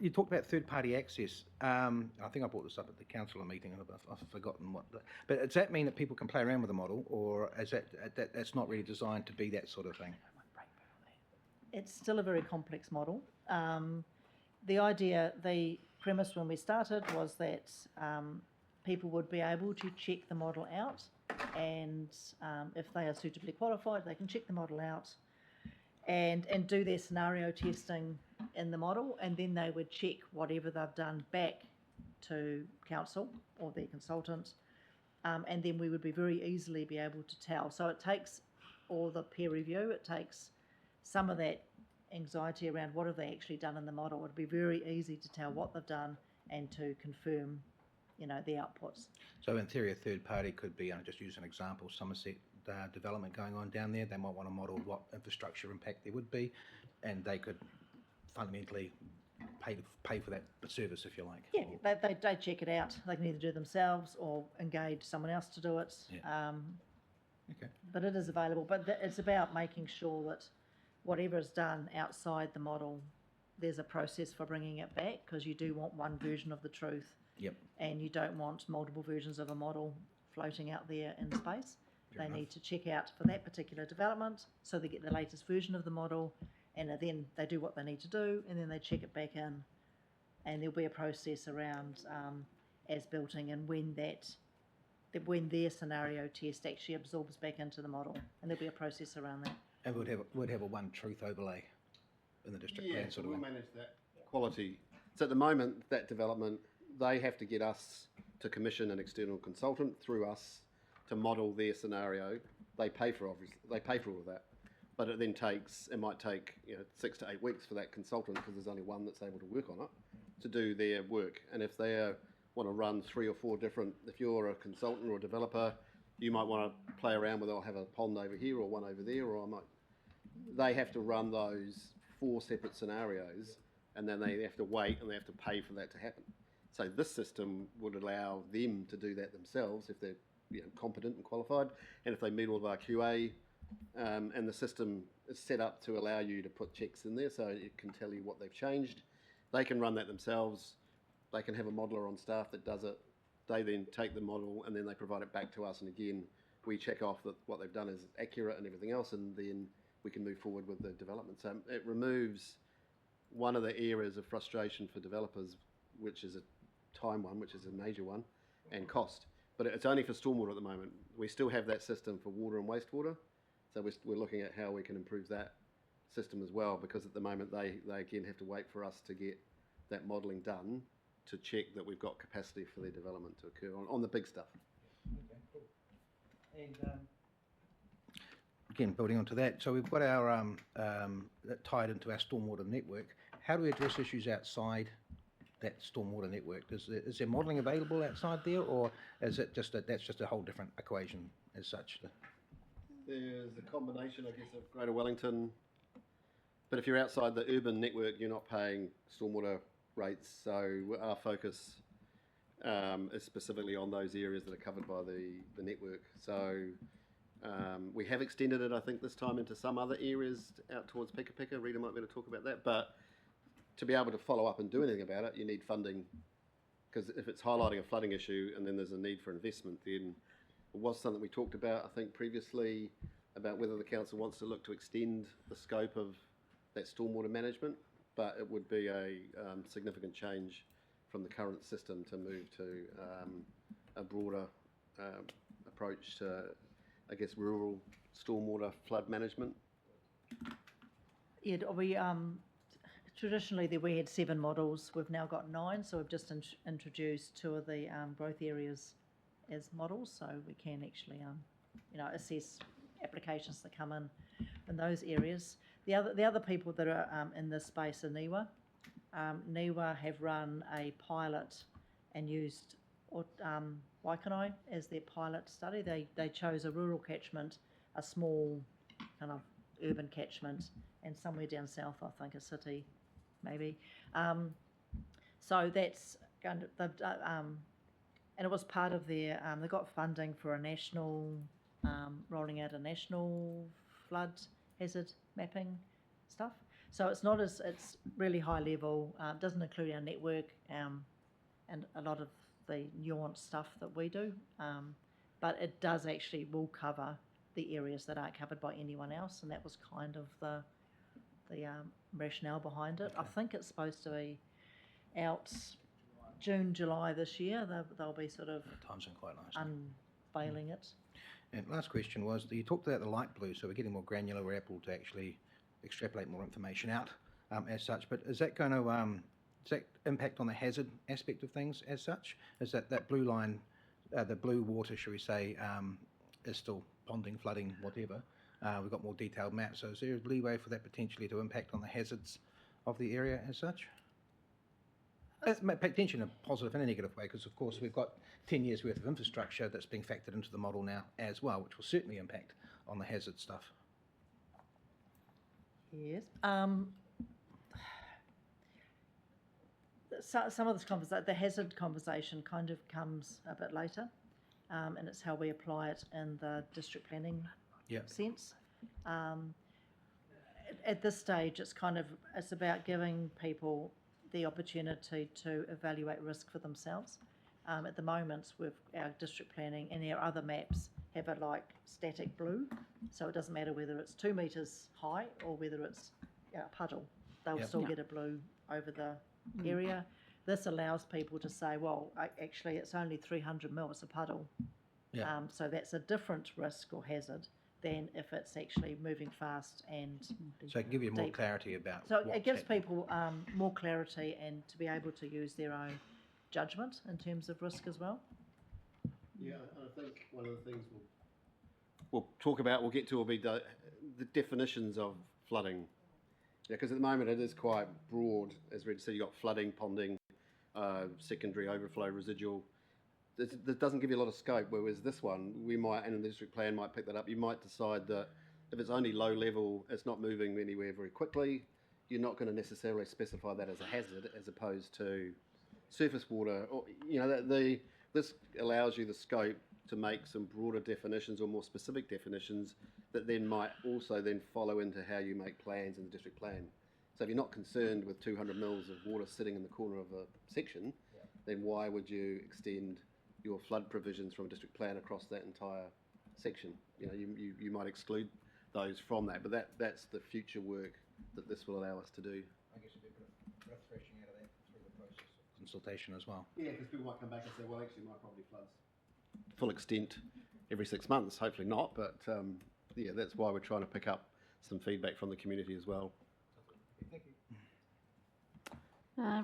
You talked about third-party access. I think I brought this up at the councillor meeting, and I've forgotten what. But does that mean that people can play around with the model, or is that's not really designed to be that sort of thing? It's still a very complex model. The premise when we started was that people would be able to check the model out, and if they are suitably qualified, they can check the model out and do their scenario testing in the model, and then they would check whatever they've done back to council or their consultant, and then we would be very easily be able to tell. So it takes all the peer review, it takes some of that anxiety around what have they actually done in the model. It would be very easy to tell what they've done and to confirm, the outputs. So in theory, a third party could be, just use an example, Somerset development going on down there. They might want to model what infrastructure impact there would be, and they could fundamentally pay for that service, if you like. Yeah, they check it out. They can either do it themselves or engage someone else to do it. Yeah. Okay. But it is available. But it's about making sure that whatever is done outside the model, there's a process for bringing it back, because you do want one version of the truth. Yep. And you don't want multiple versions of a model floating out there in space. They need to check out for that particular development, so they get the latest version of the model, and then they do what they need to do, and then they check it back in, and there'll be a process around as-builting and when their scenario test actually absorbs back into the model, and there'll be a process around that. And we'd have a one truth overlay in the district plan sort of we'll thing. manage that quality. So at the moment, that development, they have to get us to commission an external consultant through us to model their scenario. They pay for all of that, but it might take 6 to 8 weeks for that consultant, because there's only one that's able to work on it, to do their work. And if they want to run 3 or 4 different, if you're a consultant or a developer, you might want to play around with, I'll have a pond over here or one over there, or they have to run those 4 separate scenarios, and then they have to wait and they have to pay for that to happen. So this system would allow them to do that themselves if they're competent and qualified, and if they meet all of our QA, and the system is set up to allow you to put checks in there, so it can tell you what they've changed. They can run that themselves. They can have a modeler on staff that does it. They then take the model and then they provide it back to us, and again we check off that what they've done is accurate and everything else, and then we can move forward with the development. So it removes one of the areas of frustration for developers, which is a time one, which is a major one, and cost. But it's only for stormwater at the moment. We still have that system for water and wastewater, so we're looking at how we can improve that system as well, because at the moment they again have to wait for us to get that modelling done to check that we've got capacity for their development to occur on the big stuff. Okay, cool. And again, building onto that, so we've got our that tied into our stormwater network. How do we address issues outside that stormwater network? Is there modelling available outside there, or is it just that's just a whole different equation as such? There's a combination, I guess, of Greater Wellington, But if you're outside the urban network, you're not paying stormwater rates. So our focus is specifically on those areas that are covered by the network. So we have extended it, I think, this time into some other areas out towards Pika Pika. Rita might be able to talk about that. But to be able to follow up and do anything about it, you need funding. Because if it's highlighting a flooding issue and then there's a need for investment, then it was something we talked about, I think, previously, about whether the council wants to look to extend the scope of that stormwater management, but it would be a significant change from the current system to move to a broader approach to, I guess, rural stormwater flood management. Yeah, we traditionally we had 7 models. We've now got 9, so we've just introduced 2 of the growth areas as models, so we can actually assess applications that come in those areas. The other people that are in this space are NIWA. NIWA have run a pilot and used Waikanai as their pilot study. They chose a rural catchment, a small kind of urban catchment, and somewhere down south, I think, a city, maybe. So that's going to, and it was part of their, they got funding for a national, rolling out a national flood hazard mapping stuff. So it's not as, it's really high level, doesn't include our network and a lot of the nuanced stuff that we do. But it does actually will cover the areas that aren't covered by anyone else, and that was kind of the rationale behind it. I think it's supposed to be out June, July this year. They'll be sort of Time's been quite nice. Unveiling it. And last question was, you talked about the light blue, so we're getting more granular. We're able to actually extrapolate more information out as such. But is that going to does that impact on the hazard aspect of things as such? Is that blue line, the blue water, shall we say, is still ponding, flooding, whatever? We've got more detailed maps. So is there leeway for that potentially to impact on the hazards of the area as such? Potentially in a positive and a negative way, because of course we've got 10 years worth of infrastructure that's being factored into the model now as well, which will certainly impact on the hazard stuff. Yes. Some of this conversation, the hazard conversation, kind of comes a bit later, and it's how we apply it in the district planning sense. At this stage, it's about giving people the opportunity to evaluate risk for themselves. At the moment, with our district planning and our other maps have a static blue, so it doesn't matter whether it's 2 metres high or whether it's a puddle. They'll still get a blue over the area. This allows people to say, well, actually, it's only 300 mil, it's a puddle. So that's a different risk or hazard than if it's actually moving fast and so it can give you more deep. clarity about. So it gives people more clarity and to be able to use their own judgment in terms of risk as well. Yeah, I think one of the things we'll talk about, we'll get to, will be the definitions of flooding. Yeah, because at the moment it is quite broad. As Red said, you've got flooding, ponding, secondary overflow, residual. That doesn't give you a lot of scope, whereas this one, we might, and the district plan might pick that up. You might decide that if it's only low level, it's not moving anywhere very quickly, you're not going to necessarily specify that as a hazard as opposed to surface water. Or, this allows you the scope to make some broader definitions or more specific definitions that then might also then follow into how you make plans in the district plan. So if you're not concerned with 200 mils of water sitting in the corner of a section, then why would you extend your flood provisions from a district plan across that entire section? You might exclude those from that, but that's the future work that this will allow us to do. I guess a bit of threshing out of that through the process of consultation as well. Yeah, because people might come back and say, well, actually, my property floods full extent every 6 months. Hopefully not, but that's why we're trying to pick up some feedback from the community as well. Thank you.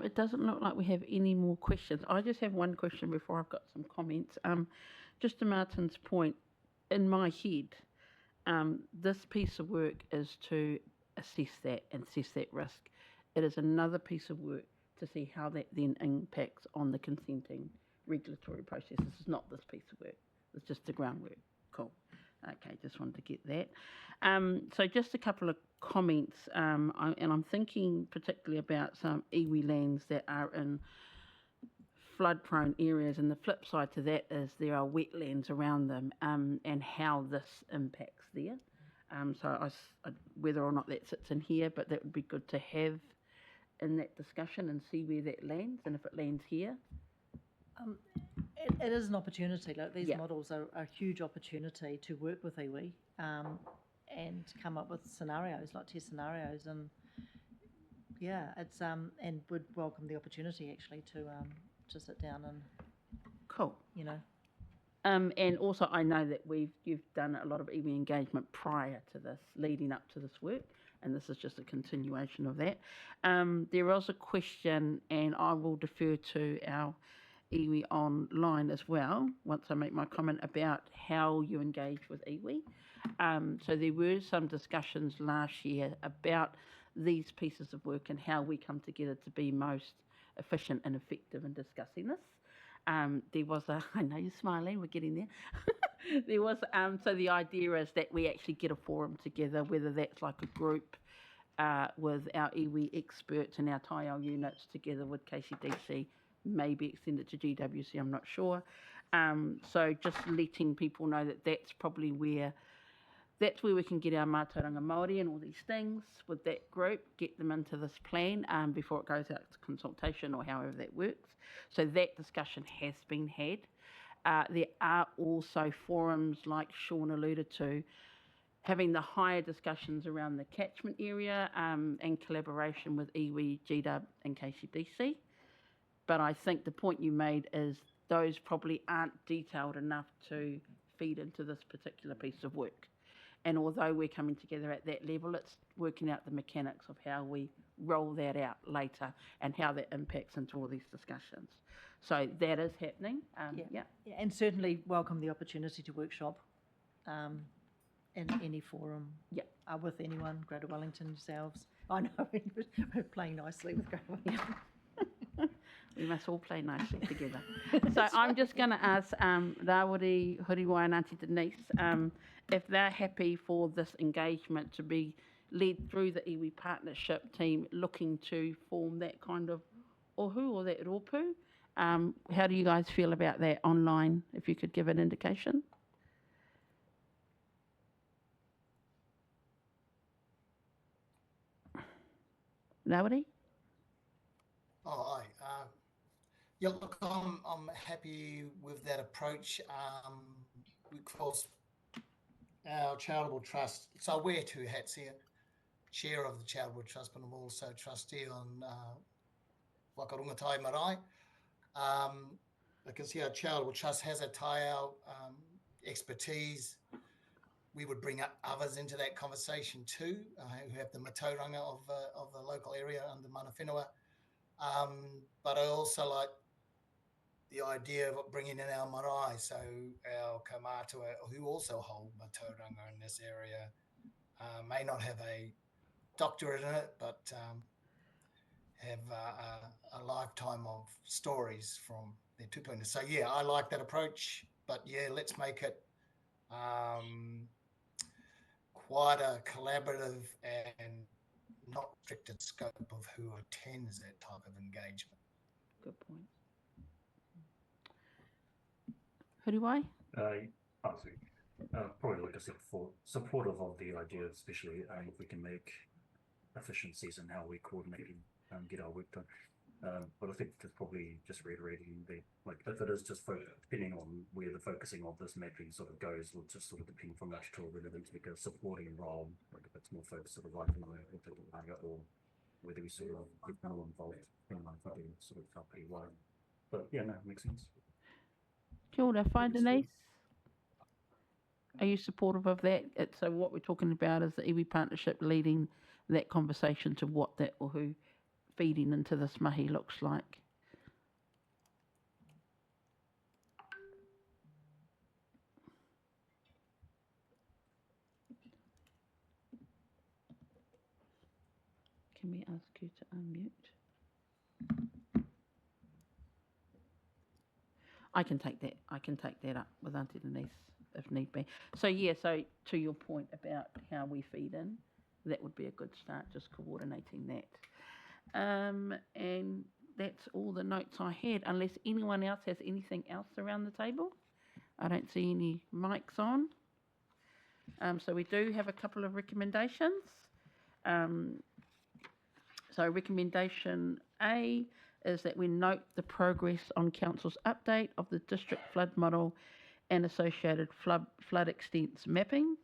It doesn't look like we have any more questions. I just have one question before I've got some comments. Just to Martin's point, in my head, this piece of work is to assess that and assess that risk. It is another piece of work to see how that then impacts on the consenting regulatory process. This is not this piece of work. It's just the groundwork. Cool. Okay, just wanted to get that. So just a couple of comments, and I'm thinking particularly about some iwi lands that are in flood-prone areas, and the flip side to that is there are wetlands around them, and how this impacts there. Whether or not that sits in here, but that would be good to have in that discussion and see where that lands, and if it lands here. It is an opportunity. Like these Yeah. models are a huge opportunity to work with iwi and come up with scenarios, like test scenarios, and it's and would welcome the opportunity actually to sit down and Cool. you know. And also, I know that you've done a lot of iwi engagement prior to this, leading up to this work, and this is just a continuation of that. There was a question, and I will defer to our iwi online as well once I make my comment about how you engage with iwi. So there were some discussions last year about these pieces of work and how we come together to be most efficient and effective in discussing this. There was I know you're smiling, we're getting there. There was, so the idea is that we actually get a forum together, whether that's like a group with our iwi experts and our taiao units together with KCDC, maybe extended to GWC, I'm not sure. So just letting people know that that's probably where we can get our mātauranga Māori and all these things with that group, get them into this plan before it goes out to consultation or however that works. So that discussion has been had. There are also forums, like Sean alluded to, having the higher discussions around the catchment area and collaboration with iwi, GW and KCDC. But I think the point you made is those probably aren't detailed enough to feed into this particular piece of work. And although we're coming together at that level, it's working out the mechanics of how we roll that out later and how that impacts into all these discussions. So that is happening. Yeah. And certainly welcome the opportunity to workshop in any forum. Yeah. With anyone, Greater Wellington yourselves. I know we're playing nicely with Greater Wellington. We must all play nicely together. So I'm just going to ask Rawiri, Huriwai and Auntie Denise if they're happy for this engagement to be led through the iwi partnership team looking to form that kind of ohu or that ropu. How do you guys feel about that online, if you could give an indication? Rawiri? Oh, aye. Yeah, look, I'm happy with that approach. Of course, our charitable trust, so I wear two hats here, chair of the charitable trust, but I'm also trustee on Whakarongatai Marae. Because our charitable trust has a taiao expertise. We would bring up others into that conversation too, who have the matauranga of the local area under mana whenua. But I also like the idea of bringing in our marae, so our kaumātua who also hold matauranga in this area, may not have a doctorate in it, but have a lifetime of stories from their tupuna. So yeah, I like that approach, but yeah, let's make it quite a collaborative and not restricted scope of who attends that type of engagement. Good point. Huriwai? Probably, like I said before, supportive of the idea, especially if we can make efficiencies in how we coordinate and get our work done. But I think that's probably just reiterating the, like, if it is just depending on where the focusing of this mapping sort of goes, will just sort of depend from much to whether it's like a supporting role, like if it's more focused sort of like in the or whether we sort of get more involved in sort of company wide. But yeah, no, it makes sense. Kia ora, whai Denise? Are you supportive of that? So what we're talking about is the iwi partnership leading that conversation to what that ohu feeding into this mahi looks like. Can we ask you to unmute? I can take that up with Auntie Denise. if need be. So yeah, so to your point about how we feed in, that would be a good start, just coordinating that. And that's all the notes I had, unless anyone else has anything else around the table. I don't see any mics on. So we do have a couple of recommendations. So recommendation A is that we note the progress on Council's update of the district flood model and associated flood extents mapping.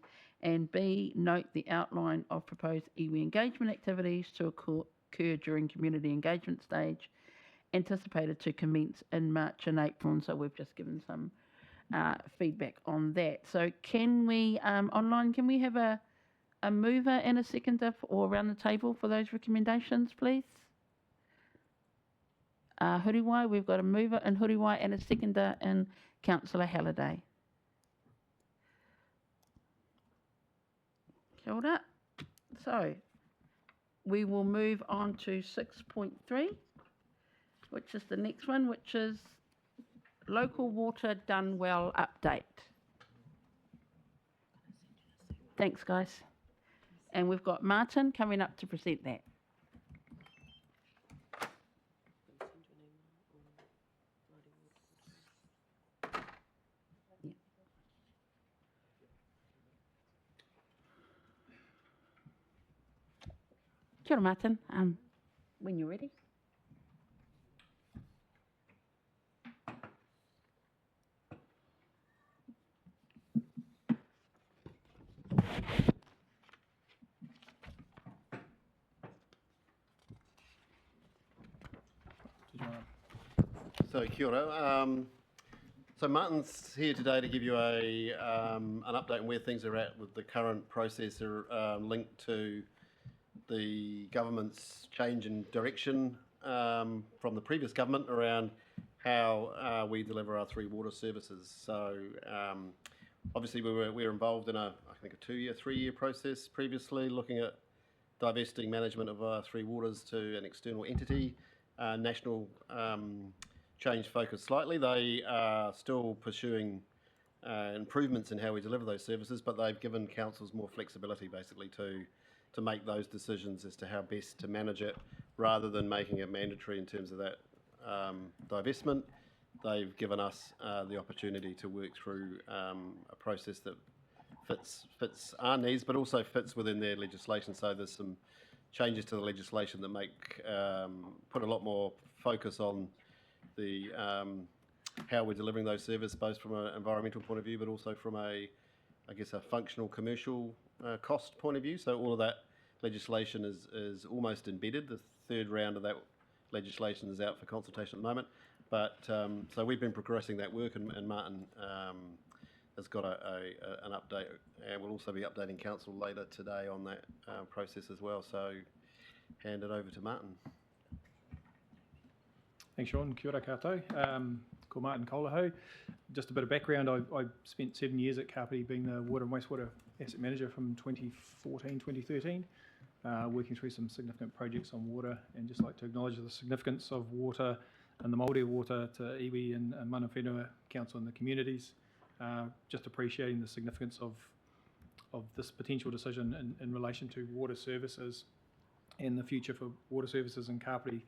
And B, note the outline of proposed iwi engagement activities to occur during community engagement stage, anticipated to commence in March and April. And so we've just given some feedback on that. So can we, online, can we have a mover and a seconder or around the table for those recommendations, please? Huriwai, we've got a mover in Huriwai and a seconder in Councillor Halliday. Kia ora. So we will move on to 6.3, which is the next one, which is local water done well update. Thanks, guys. And we've got Martin coming up to present that. Kia ora, Martin. When you're ready. So kia ora. So Martin's here today to give you an update on where things are at with the current process linked to the government's change in direction from the previous government around how we deliver our three water services. So obviously we were involved in I think a 3-year process previously, looking at divesting management of our three waters to an external entity. National changed focus slightly. They are still pursuing improvements in how we deliver those services, but they've given councils more flexibility basically to make those decisions as to how best to manage it, rather than making it mandatory in terms of that divestment. They've given us the opportunity to work through a process that fits our needs, but also fits within their legislation. So there's some changes to the legislation that put a lot more focus on the how we're delivering those services, both from an environmental point of view, but also from a functional commercial cost point of view. So all of that legislation is almost embedded. The third round of that legislation is out for consultation at the moment. But so we've been progressing that work, and Martin has got an update, and we'll also be updating council later today on that process as well. So hand it over to Martin. Thanks, Sean. Kia ora koutou. Ko Martin Kolaho. Just a bit of background. I spent 7 years at Kāpiti being the water and wastewater asset manager from 2014, 2013, working through some significant projects on water, and just like to acknowledge the significance of water and the Māori water to iwi and mana whenua council and the communities. Just appreciating the significance of this potential decision in relation to water services and the future for water services in Kāpiti.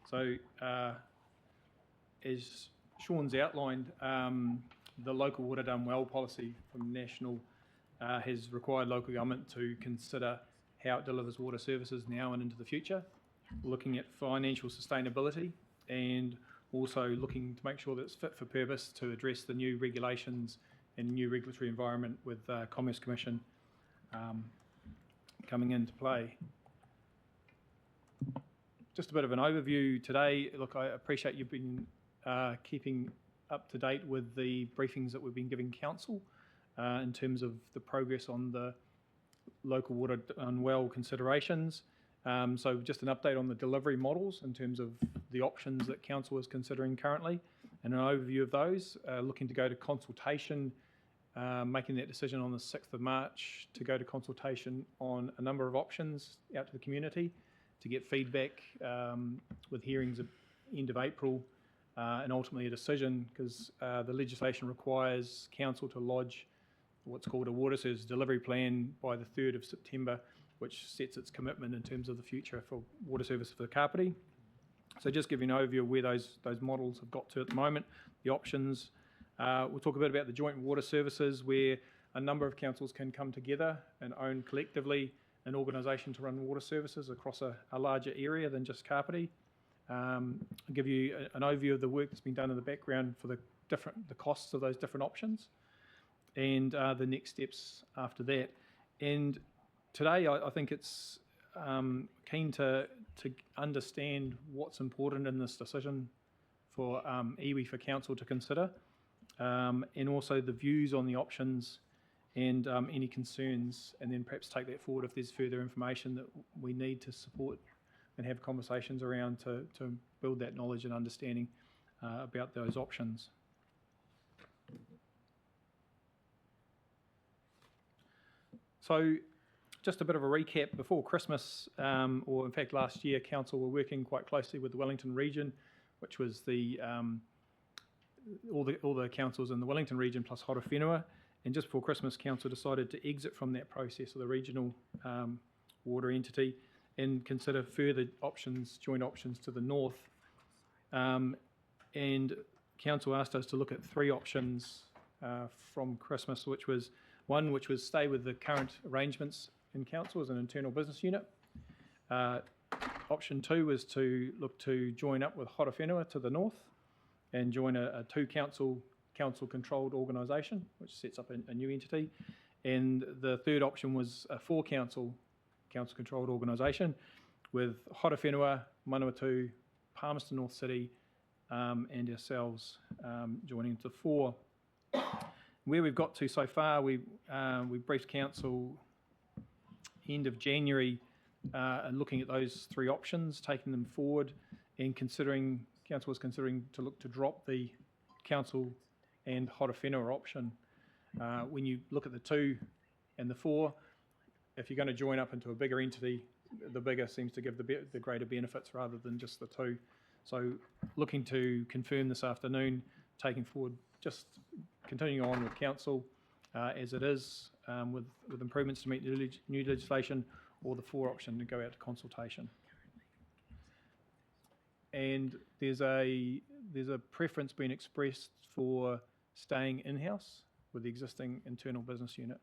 So as Sean's outlined, the local water done well policy from national has required local government to consider how it delivers water services now and into the future, looking at financial sustainability, and also looking to make sure that it's fit for purpose to address the new regulations and new regulatory environment with Commerce Commission coming into play. Just a bit of an overview today. Look, I appreciate you've been keeping up to date with the briefings that we've been giving council in terms of the progress on the local water done well considerations. So just an update on the delivery models in terms of the options that council is considering currently, and an overview of those, looking to go to consultation, making that decision on the 6th of March to go to consultation on a number of options out to the community to get feedback, with hearings at end of April, and ultimately a decision, because the legislation requires council to lodge what's called a water service delivery plan by the 3rd of September, which sets its commitment in terms of the future for water service for the Kāpiti. So just give you an overview of where those models have got to at the moment, the options. We'll talk a bit about the joint water services, where a number of councils can come together and own collectively an organisation to run water services across a larger area than just Kāpiti. I'll give you an overview of the work that's been done in the background for the costs of those different options, and the next steps after that. And today I think it's keen to understand what's important in this decision for iwi for council to consider, and also the views on the options and any concerns, and then perhaps take that forward if there's further information that we need to support and have conversations around to build that knowledge and understanding about those options. So just a bit of a recap. Before Christmas, or in fact last year, council were working quite closely with the Wellington region, which was the all the councils in the Wellington region plus Whenua. And just before Christmas, council decided to exit from that process of the regional water entity and consider further options, joint options to the north. And council asked us to look at 3 options from Christmas, which was one, which was stay with the current arrangements in council as an internal business unit. Option 2 was to look to join up with Whenua to the north and join a 2 council-controlled organisation, which sets up a new entity. And the third option was a 4 council-controlled organisation with Whenua, Manawatu, Palmerston North City, and ourselves joining to 4. Where we've got to so far, we briefed council end of January, looking at those 3 options, taking them forward, and council was considering to look to drop the council and Whenua option. When you look at the 2 and the 4, if you're going to join up into a bigger entity, the bigger seems to give the greater benefits rather than just the 2. So looking to confirm this afternoon, taking forward, just continuing on with council as it is, with improvements to meet new legislation, or the 4 option to go out to consultation. And there's a preference being expressed for staying in-house with the existing internal business unit.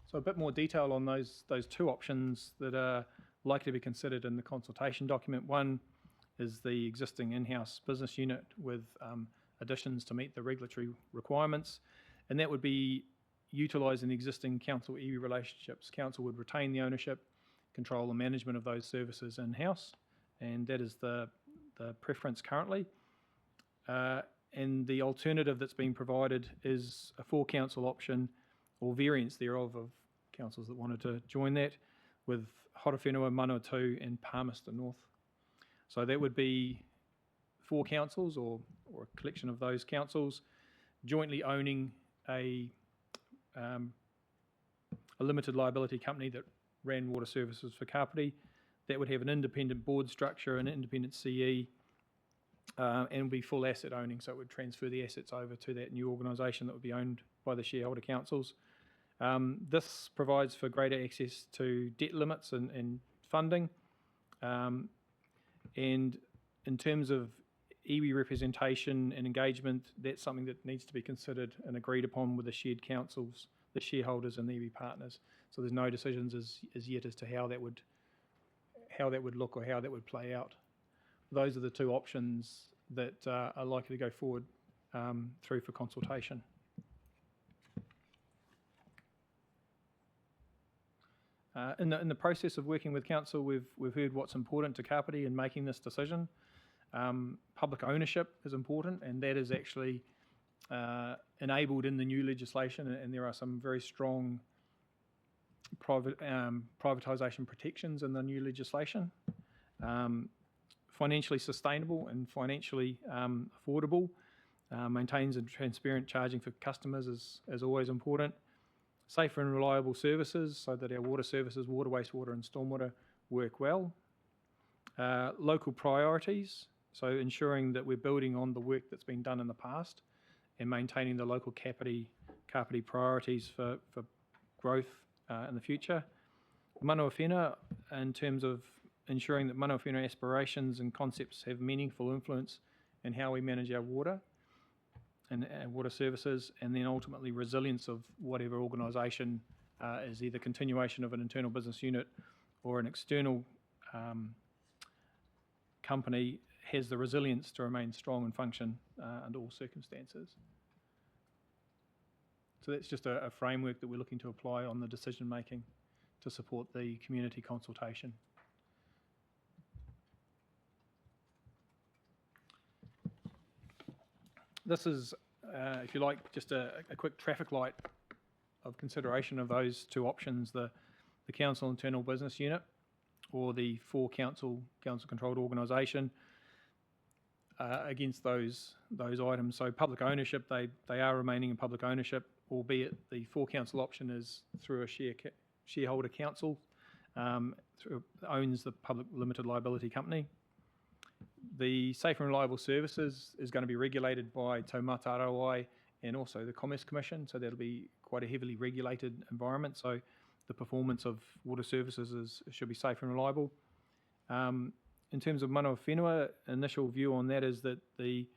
So a bit more detail on those 2 options that are likely to be considered in the consultation document. One is the existing in-house business unit with additions to meet the regulatory requirements, and that would be utilising the existing council iwi relationships. Council would retain the ownership, control and management of those services in-house, and that is the preference currently. And the alternative that's been provided is a 4 council option, or variants thereof, of councils that wanted to join that, with Whenua, Manawatu and Palmerston North. So that would be 4 councils, or a collection of those councils, jointly owning a limited liability company that ran water services for Kāpiti. That would have an independent board structure, an independent CE, and would be full asset owning, so it would transfer the assets over to that new organisation that would be owned by the shareholder councils. This provides for greater access to debt limits and funding. And in terms of iwi representation and engagement, that's something that needs to be considered and agreed upon with the shared councils, the shareholders and the iwi partners. So there's no decisions as yet as to how that would look or how that would play out. Those are the 2 options that are likely to go forward through for consultation. In the process of working with council, we've heard what's important to Kāpiti in making this decision. Public ownership is important, and that is actually enabled in the new legislation, and there are some very strong privatisation protections in the new legislation. Financially sustainable and financially affordable, maintains a transparent charging for customers is always important. Safer and reliable services, so that our water services, water, wastewater and stormwater work well. Local priorities, So ensuring that we're building on the work that's been done in the past and maintaining the local Kāpiti priorities for growth in the future. Manawa whenua, in terms of ensuring that manawa whenua aspirations and concepts have meaningful influence in how we manage our water and water services, and then ultimately resilience of whatever organisation is either continuation of an internal business unit or an external company has the resilience to remain strong and function under all circumstances. So that's just a framework that we're looking to apply on the decision making to support the community consultation. This is, if you like, just a quick traffic light of consideration of those two options, the council internal business unit or the for council controlled organisation against those items. So public ownership, they are remaining in public ownership, albeit the for council option is through a shareholder council, owns the public limited liability company. The Safe and Reliable Services is going to be regulated by Taumata Arawai and also the Commerce Commission, so that'll be quite a heavily regulated environment. So the performance of water services should be safe and reliable. In terms of manawa whenua, initial view on that is that the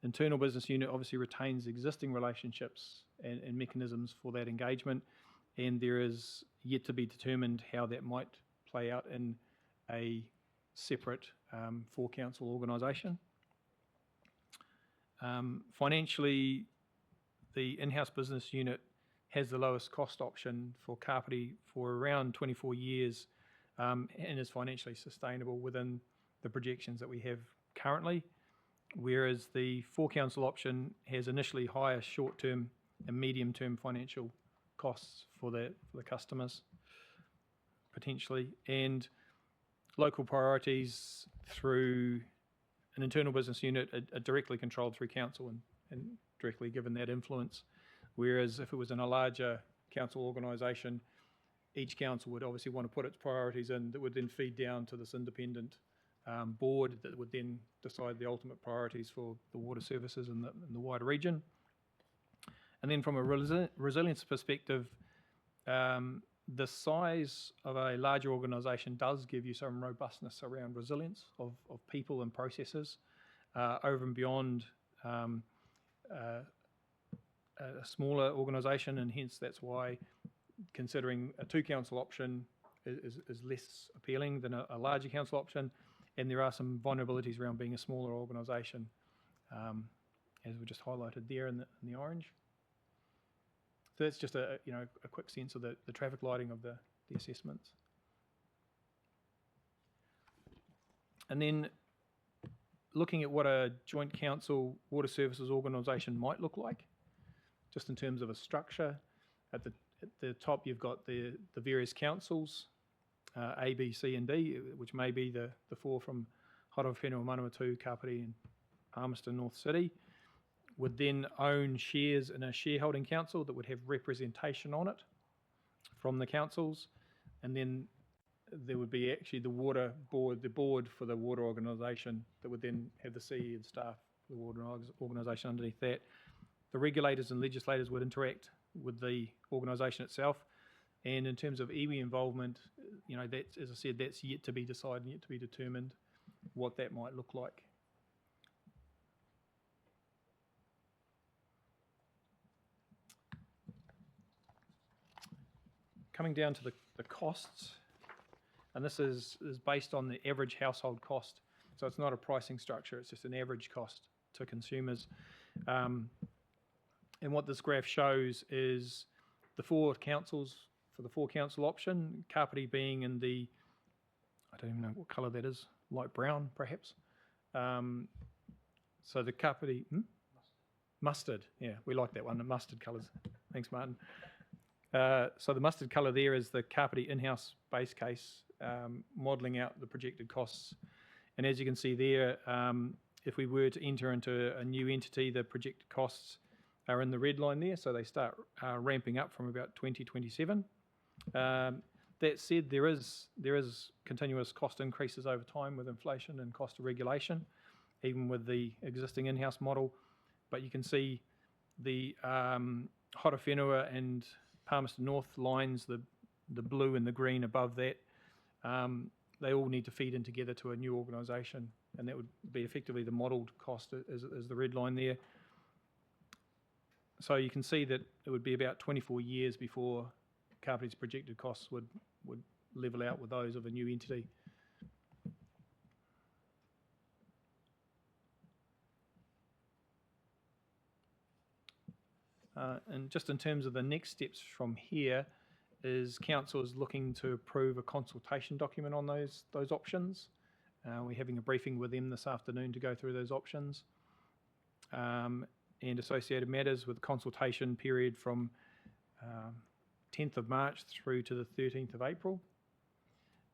internal business unit obviously retains existing relationships and mechanisms for that engagement, and there is yet to be determined how that might play out in a separate for council organisation. Financially, the in-house business unit has the lowest cost option for Kāpiti for around 24 years and is financially sustainable within the projections that we have currently, whereas the for council option has initially higher short-term and medium-term financial costs for the customers, potentially, and local priorities through an internal business unit are directly controlled through council and directly given that influence, whereas if it was in a larger council organisation, each council would obviously want to put its priorities in that would then feed down to this independent board that would then decide the ultimate priorities for the water services in the wider region. And then from a resilience perspective, the size of a larger organisation does give you some robustness around resilience of people and processes over and beyond a smaller organisation, and hence that's why considering a two council option is less appealing than a larger council option, and there are some vulnerabilities around being a smaller organisation, as we just highlighted there in the orange. So that's just a quick sense of the traffic lighting of the assessments. And then looking at what a joint council water services organisation might look like, just in terms of a structure. At the top you've got the various councils, A, B, C and D, which may be the four from Harawhenua, Manawatu, Kāpiti and Palmerston North City, would then own shares in a shareholding council that would have representation on it from the councils, and then there would be actually the water board, the board for the water organisation that would then have the CE and staff, the water organisation underneath that. The regulators and legislators would interact with the organisation itself, and in terms of iwi involvement, that's, as I said, that's yet to be decided, yet to be determined what that might look like. Coming down to the costs, and this is based on the average household cost. So it's not a pricing structure, it's just an average cost to consumers. And what this graph shows is the four councils for the four council option, Kāpiti being in the, I don't even know what colour that is, light brown perhaps. So the Kāpiti, mustard, yeah, we like that one, the mustard colours. Thanks, Martin. So the mustard colour there is the Kāpiti in-house base case, modelling out the projected costs. And as you can see there, if we were to enter into a new entity, the projected costs are in the red line there, so they start ramping up from about 2027. That said, there is continuous cost increases over time with inflation and cost of regulation, even with the existing in-house model. But you can see the Horowhenua and Palmerston North lines, the blue and the green above that, they all need to feed in together to a new organisation, and that would be effectively the modelled cost is the red line there. So you can see that it would be about 24 years before Kāpiti's projected costs would level out with those of a new entity. And just in terms of the next steps from here, is council is looking to approve a consultation document on those options. We're having a briefing with them this afternoon to go through those options and associated matters, with consultation period from 10th of March through to the 13th of April.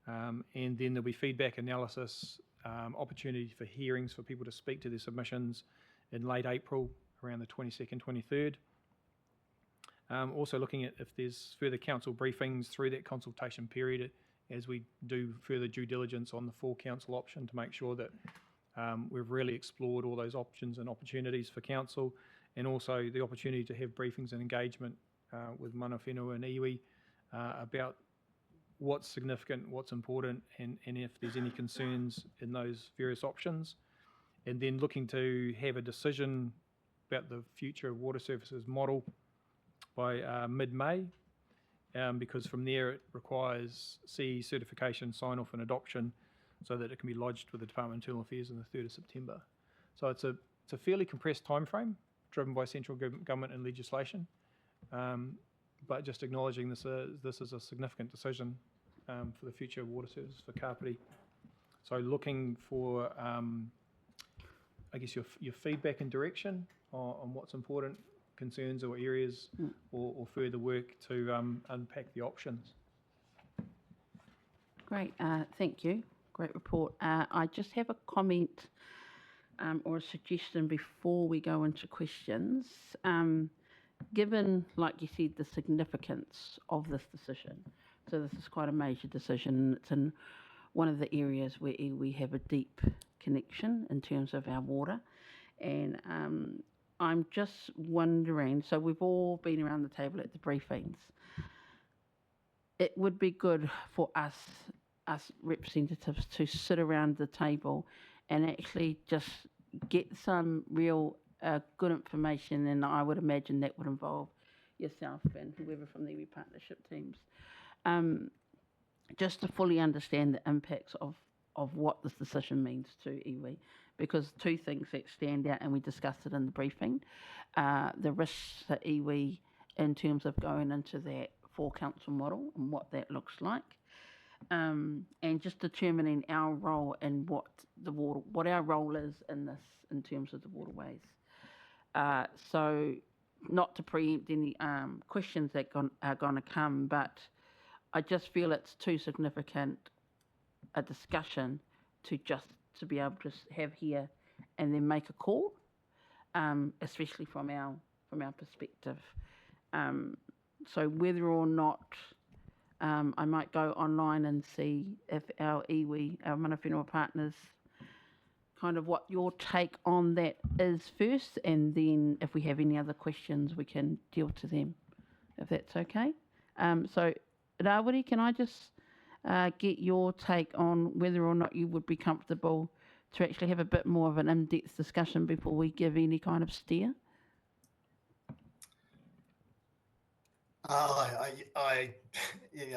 And then there'll be feedback analysis, opportunity for hearings for people to speak to their submissions in late April, around the 22nd, 23rd. Also looking at if there's further council briefings through that consultation period as we do further due diligence on the full council option to make sure that we've really explored all those options and opportunities for council, and also the opportunity to have briefings and engagement with mana whenua and iwi about what's significant, what's important, and if there's any concerns in those various options. And then looking to have a decision about the future of water services model by mid-May, because from there it requires CE certification, sign-off and adoption so that it can be lodged with the Department of Internal Affairs on the 3rd of September. So it's a fairly compressed timeframe driven by central government and legislation, but just acknowledging this is a significant decision for the future of water services for Kāpiti. So looking for, I guess, your feedback and direction on what's important, concerns or areas, or further work to unpack the options. Great, thank you. Great report. I just have a comment or a suggestion before we go into questions. Given, like you said, the significance of this decision, so this is quite a major decision, and it's in one of the areas where we have a deep connection in terms of our water. And I'm just wondering, so we've all been around the table at the briefings. It would be good for us representatives to sit around the table and actually just get some real good information, and I would imagine that would involve yourself and whoever from the iwi partnership teams, just to fully understand the impacts of what this decision means to iwi. Because two things that stand out, and we discussed it in the briefing, the risks for iwi in terms of going into that full council model and what that looks like, and just determining our role and what our role is in this in terms of the waterways. So not to preempt any questions that are going to come, but I just feel it's too significant a discussion to be able to have here and then make a call, especially from our perspective. So whether or not I might go online and see if our iwi, our mana whenua partners, kind of what your take on that is first, and then if we have any other questions we can deal to them, if that's okay. So Rawiri, can I just get your take on whether or not you would be comfortable to actually have a bit more of an in-depth discussion before we give any kind of steer?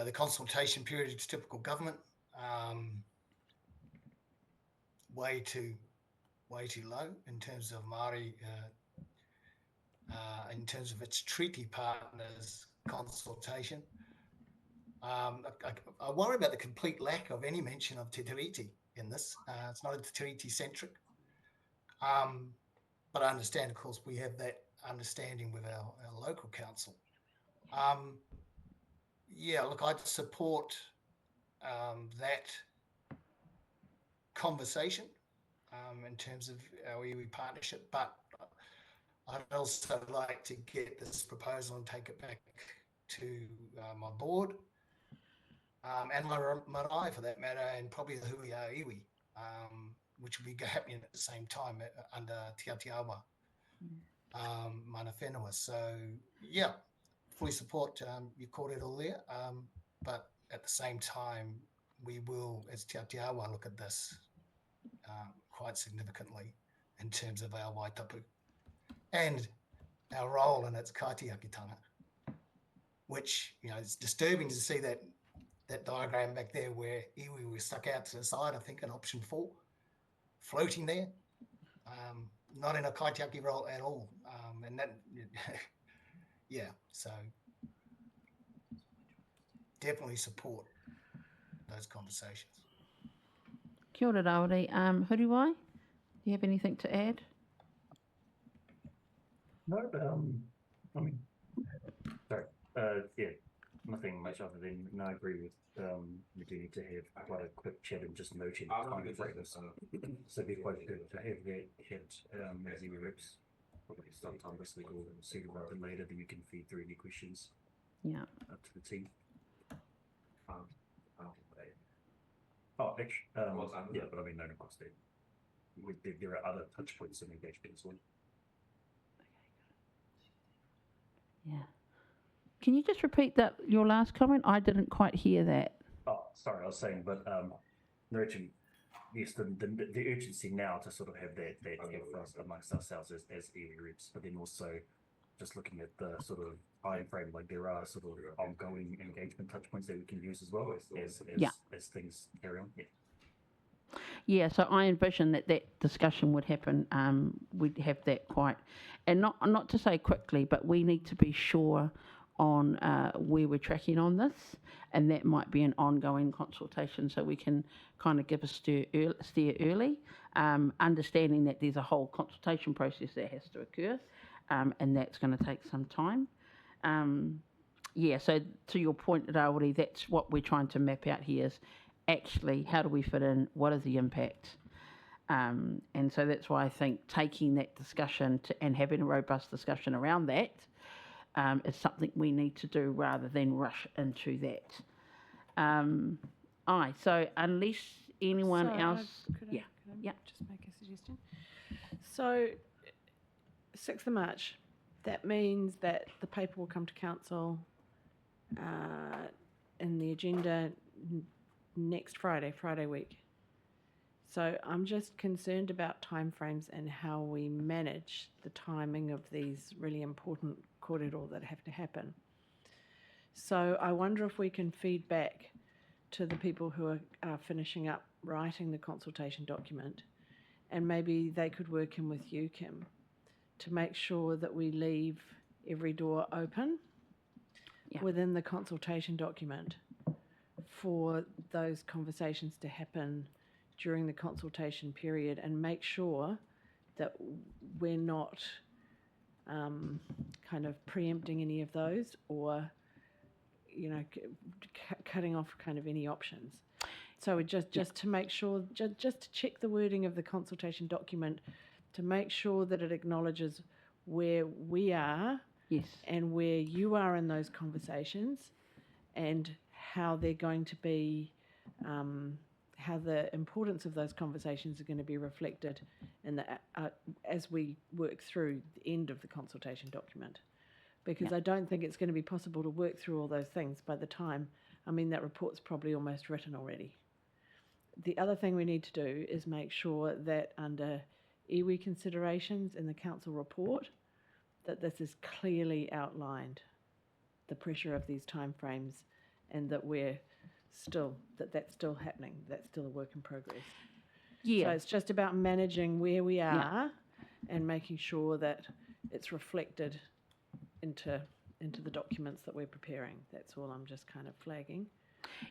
The consultation period is typical government. Way too low in terms of Māori, in terms of its treaty partners' consultation. I worry about the complete lack of any mention of Te Tiriti in this. It's not a Te Tiriti centric. But I understand, of course, we have that understanding with our local council. I'd support that conversation in terms of our iwi partnership, but I'd also like to get this proposal and take it back to my board and my marae for that matter, and probably the hui a iwi, which will be happening at the same time under Te Atiawa mana whenua. So, yeah, fully support your kōrero there, but at the same time, we will, as Te Atiawa, look at this quite significantly in terms of our waitapu and our role in its kaitiakitanga, which, you know, it's disturbing to see that diagram back there where iwi was stuck out to the side, I think in option 4, floating there, not in a kaitiaki role at all. And that, yeah, so definitely support those conversations. Kia ora, Raori. Huriwai, do you have anything to add? No, I mean, sorry, yeah, nothing much other than, no, I agree with, we do need to have quite a quick chat and just noting the time frames. So it'd be quite good to have that chat, as any reps, probably sometime this week or sooner rather than later, then you can feed through any questions. Yeah. Up to the team. Oh, actually, yeah, but I mean, no, of course, there are other touch points in engagement as well. Yeah. Can you just repeat that, your last comment? I didn't quite hear that. Oh, sorry, I was saying, but the urgent, yes, the urgency now to sort of have that for us amongst ourselves as iwi reps, but then also just looking at the sort of time frame, like there are sort of ongoing engagement touch points that we can use as well as things carry on. Yeah. Yeah, so I envision that discussion would happen. We'd have that quite, and not to say quickly, but we need to be sure on where we're tracking on this, and that might be an ongoing consultation, so we can kind of give a steer early, understanding that there's a whole consultation process that has to occur, and that's going to take some time. Yeah, so to your point, Raori, that's what we're trying to map out here is actually how do we fit in, what is the impact? And so that's why I think taking that discussion and having a robust discussion around that is something we need to do rather than rush into that. So unless anyone else... Could I just make a suggestion? So 6th of March, that means that the paper will come to council in the agenda next Friday week. So I'm just concerned about timeframes and how we manage the timing of these really important kōrero that have to happen. So I wonder if we can feed back to the people who are finishing up writing the consultation document, and maybe they could work in with you, Kim, to make sure that we leave every door open within the consultation document for those conversations to happen during the consultation period, and make sure that we're not kind of preempting any of those or, you know, cutting off kind of any options. So just to make sure, just to check the wording of the consultation document, to make sure that it acknowledges where we are and where you are in those conversations, and how they're going to be, how the importance of those conversations are going to be reflected in the as we work through the end of the consultation document. Because I don't think it's going to be possible to work through all those things by the time, I mean, that report's probably almost written already. The other thing we need to do is make sure that under iwi considerations in the council report, that this is clearly outlined, the pressure of these timeframes, and that we're still, that's still happening, that's still a work in progress. Yeah. So it's just about managing where we are and making sure that it's reflected into the documents that we're preparing. That's all I'm just kind of flagging.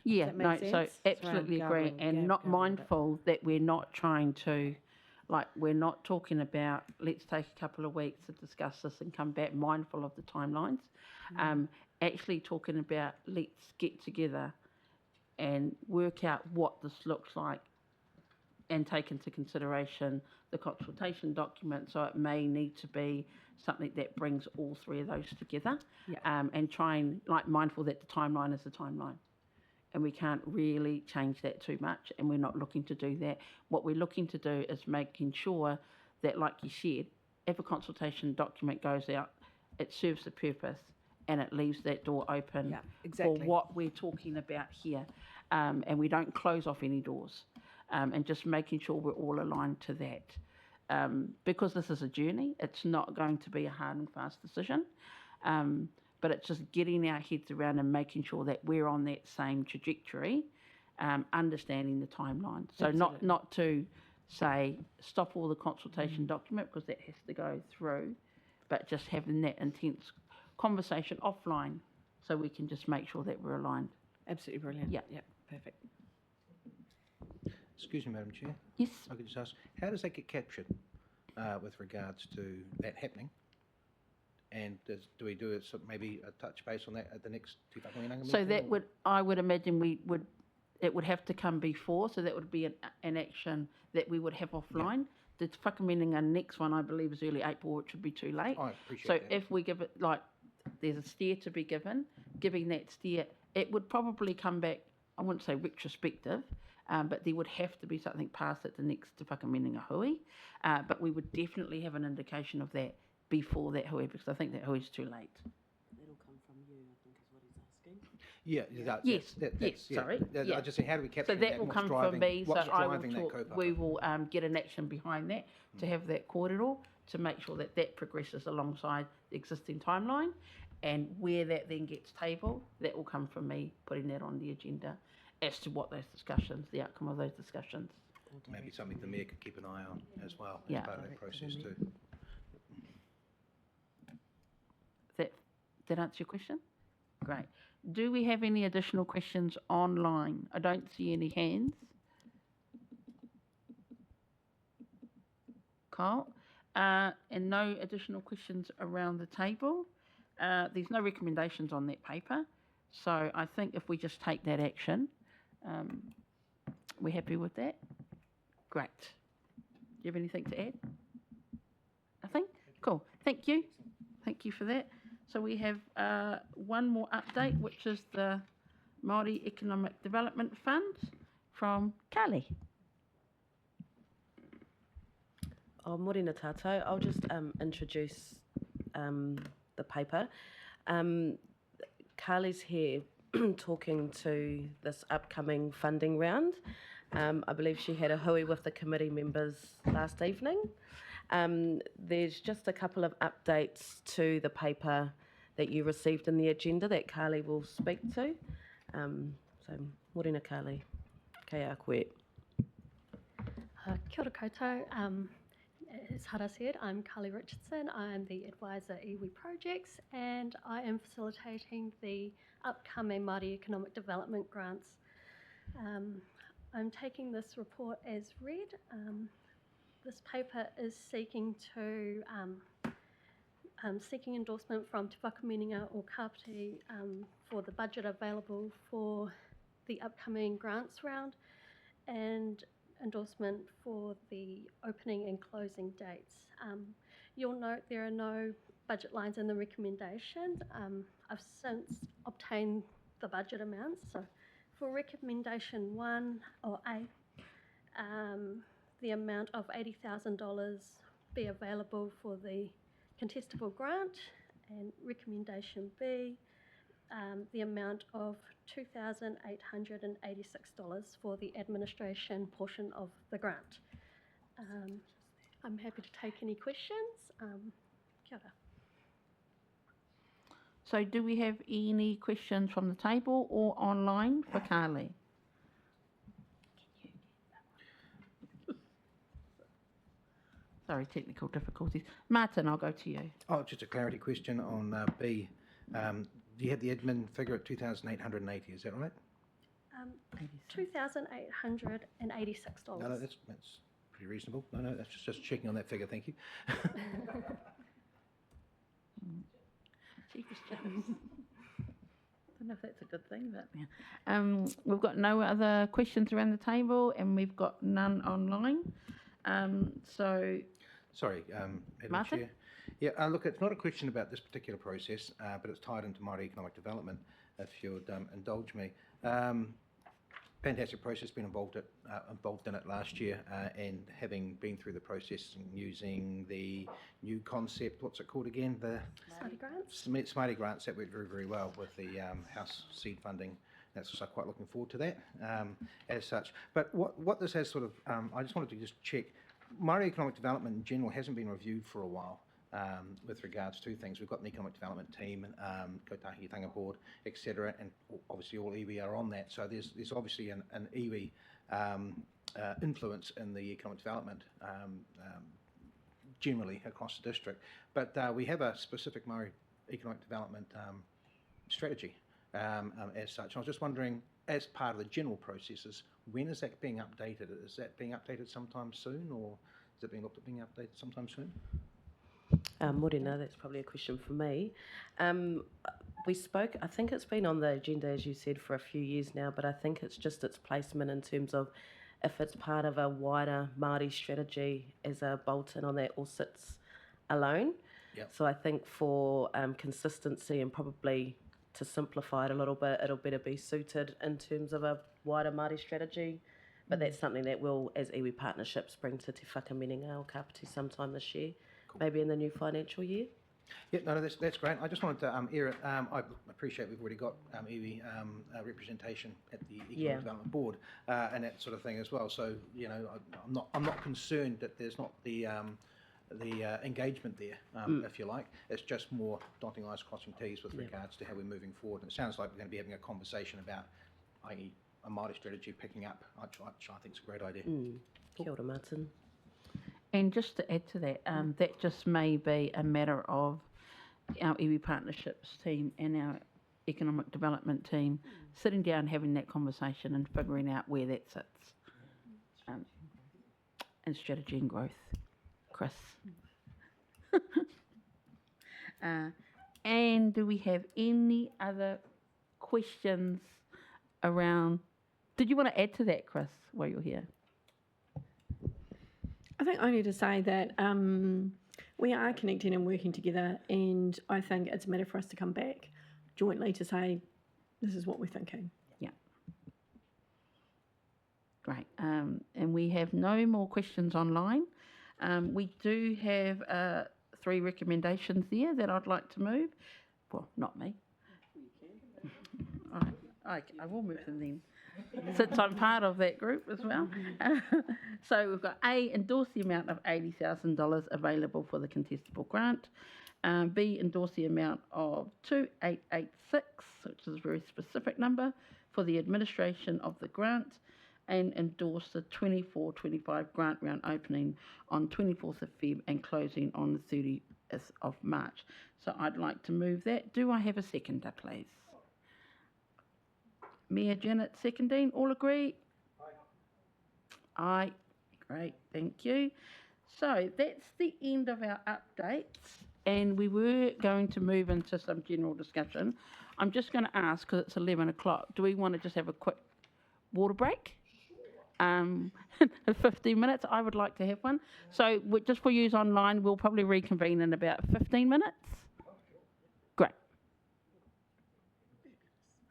Yeah, no, so absolutely agree, and not mindful that we're not trying to, like, we're not talking about let's take a couple of weeks to discuss this and come back, mindful of the timelines. Actually talking about let's get together and work out what this looks like and take into consideration the consultation document. So it may need to be something that brings all three of those together, and try and, like, mindful that the timeline is the timeline. and we can't really change that too much, and we're not looking to do that. What we're looking to do is making sure that, like you said, if a consultation document goes out, it serves the purpose and it leaves that door open Yeah, exactly. for what we're talking about here, and we don't close off any doors, and just making sure we're all aligned to that. Because this is a journey, it's not going to be a hard and fast decision, but it's just getting our heads around and making sure that we're on that same trajectory, understanding the timeline. So not to say stop all the consultation document, because that has to go through, but just having that intense conversation offline so we can just make sure that we're aligned. Absolutely brilliant. Yeah. Yeah, perfect. Excuse me, Madam Chair. Yes. I could just ask, how does that get captured with regards to that happening? And do we do it, so maybe a touch base on that at the next Te Whakaminenga meeting? So that would, I would imagine it would have to come before, so that would be an action that we would have offline. The Whakaminenga next one, I believe, is early April, which would be too late. I appreciate So that. if we give it, like, there's a steer to be given, giving that steer, it would probably come back, I wouldn't say retrospective, but there would have to be something passed at the next Te Whakaminenga hui. But we would definitely have an indication of that before that hui, because I think that hui is too late. That'll come from you, I think is what he's asking. Sorry. I just say, how do we capture So that will What's come driving, from me, so what's I will driving that talk, kaupapa? we will get an action behind that to have that corridor, to make sure that that progresses alongside the existing timeline, and where that then gets tabled, that will come from me putting that on the agenda as to what those discussions, the outcome of those discussions. Maybe something the mayor could keep an eye on as well, Yeah. as part of that process too. That answer your question? Great. Do we have any additional questions online? I don't see any hands. Kyle? And no additional questions around the table. There's no recommendations on that paper. So I think if we just take that action, we're happy with that? Great. Do you have anything to add? Nothing? Cool. Thank you. Thank you for that. So we have one more update, which is the Māori Economic Development Fund from Kali. Oh, morena tātou. I'll just introduce the paper. Carly's here talking to this upcoming funding round. I believe she had a hui with the committee members last evening. There's just a couple of updates to the paper that you received in the agenda that Carly will speak to. So, morena Carly, kei a koe. Kia ora koutou. As Hara said, I'm Carly Richardson. I'm the advisor iwi Projects, and I am facilitating the upcoming Māori Economic Development grants. I'm taking this report as read. This paper is seeking endorsement from Te Whakaminenga or Kāpiti for the budget available for the upcoming grants round, and endorsement for the opening and closing dates. You'll note there are no budget lines in the recommendations. I've since obtained the budget amounts. So for recommendation 1 or A, the amount of $80,000 be available for the contestable grant, and recommendation B, the amount of $2,886 for the administration portion of the grant. I'm happy to take any questions. Kia ora. So do we have any questions from the table or online for Carly? Sorry, technical difficulties. Martin, I'll go to you. Oh, just a clarity question on B. Do you have the admin figure at 2,880? Is that right? $2,886. No, that's pretty reasonable. No, that's just checking on that figure. Thank you. Cheapest jobs. Don't know if that's a good thing, but yeah. We've got no other questions around the table, and we've got none online. So, sorry, Madam Martin? Chair. Yeah, look, it's not a question about this particular process, but it's tied into Māori economic development, if you'd indulge me. fantastic process, been involved in it last year, and having been through the process and using the new concept, what's it called again? The Smarty grants. Smarty grants, that worked very, very well with the house seed funding. That's also quite looking forward to that as such. But what this has sort of, I just wanted to just check, Māori economic development in general hasn't been reviewed for a while. With regards to things, we've got an economic development team, Kotahi Board, etc., and obviously all iwi are on that. So there's obviously an iwi influence in the economic development generally across the district. But we have a specific Māori economic development strategy as such. I was just wondering, as part of the general processes, when is that being updated? Is that being updated sometime soon, or is it being looked at being updated sometime soon? Morena, that's probably a question for me. We spoke, I think it's been on the agenda, as you said, for a few years now, but I think it's just its placement in terms of if it's part of a wider Māori strategy as a bolt-in on that or sits alone. Yep. So I think for consistency and probably to simplify it a little bit, it'll better be suited in terms of a wider Māori strategy. But that's something that we'll, as iwi partnerships, bring to Te Whakaminenga or Kāpiti sometime this year. Maybe in the new financial year. Yeah, no, that's great. I just wanted to air it. I appreciate we've already got iwi representation at the Economic Development Board and that sort of thing as well. So I'm not concerned that there's not the engagement there, if you like. It's just more dotting I's, crossing T's with regards to how we're moving forward. And it sounds like we're going to be having a conversation about, i.e., a Māori strategy picking up, which I think is a great idea. Kia ora, Martin. And just to add to that, that just may be a matter of our iwi partnerships team and our economic development team sitting down, having that conversation and figuring out where that sits in strategy and growth. Chris. And do we have any other questions around? Did you want to add to that, Chris, while you're here? I think only to say that we are connecting and working together, and I think it's a matter for us to come back jointly to say this is what we're thinking. Yeah. Great. And we have no more questions online. We do have 3 recommendations there that I'd like to move. Well, not me. All right. I will move them then, since I'm part of that group as well. So we've got A, endorse the amount of $80,000 available for the contestable grant. B, endorse the amount of 2886, which is a very specific number, for the administration of the grant, and endorse the 24-25 grant round opening on 24th of Feb and closing on the 30th of March. So I'd like to move that. Do I have a seconder, please? Mayor Janet seconding. All agree? Aye. Great, thank you. So that's the end of our updates, and we were going to move into some general discussion. I'm just going to ask, because it's 11 o'clock, do we want to just have a quick water break? 15 minutes, I would like to have one. So just for you online, we'll probably reconvene in about 15 minutes. Great.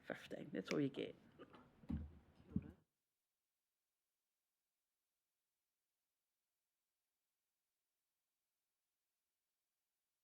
15, that's all you get.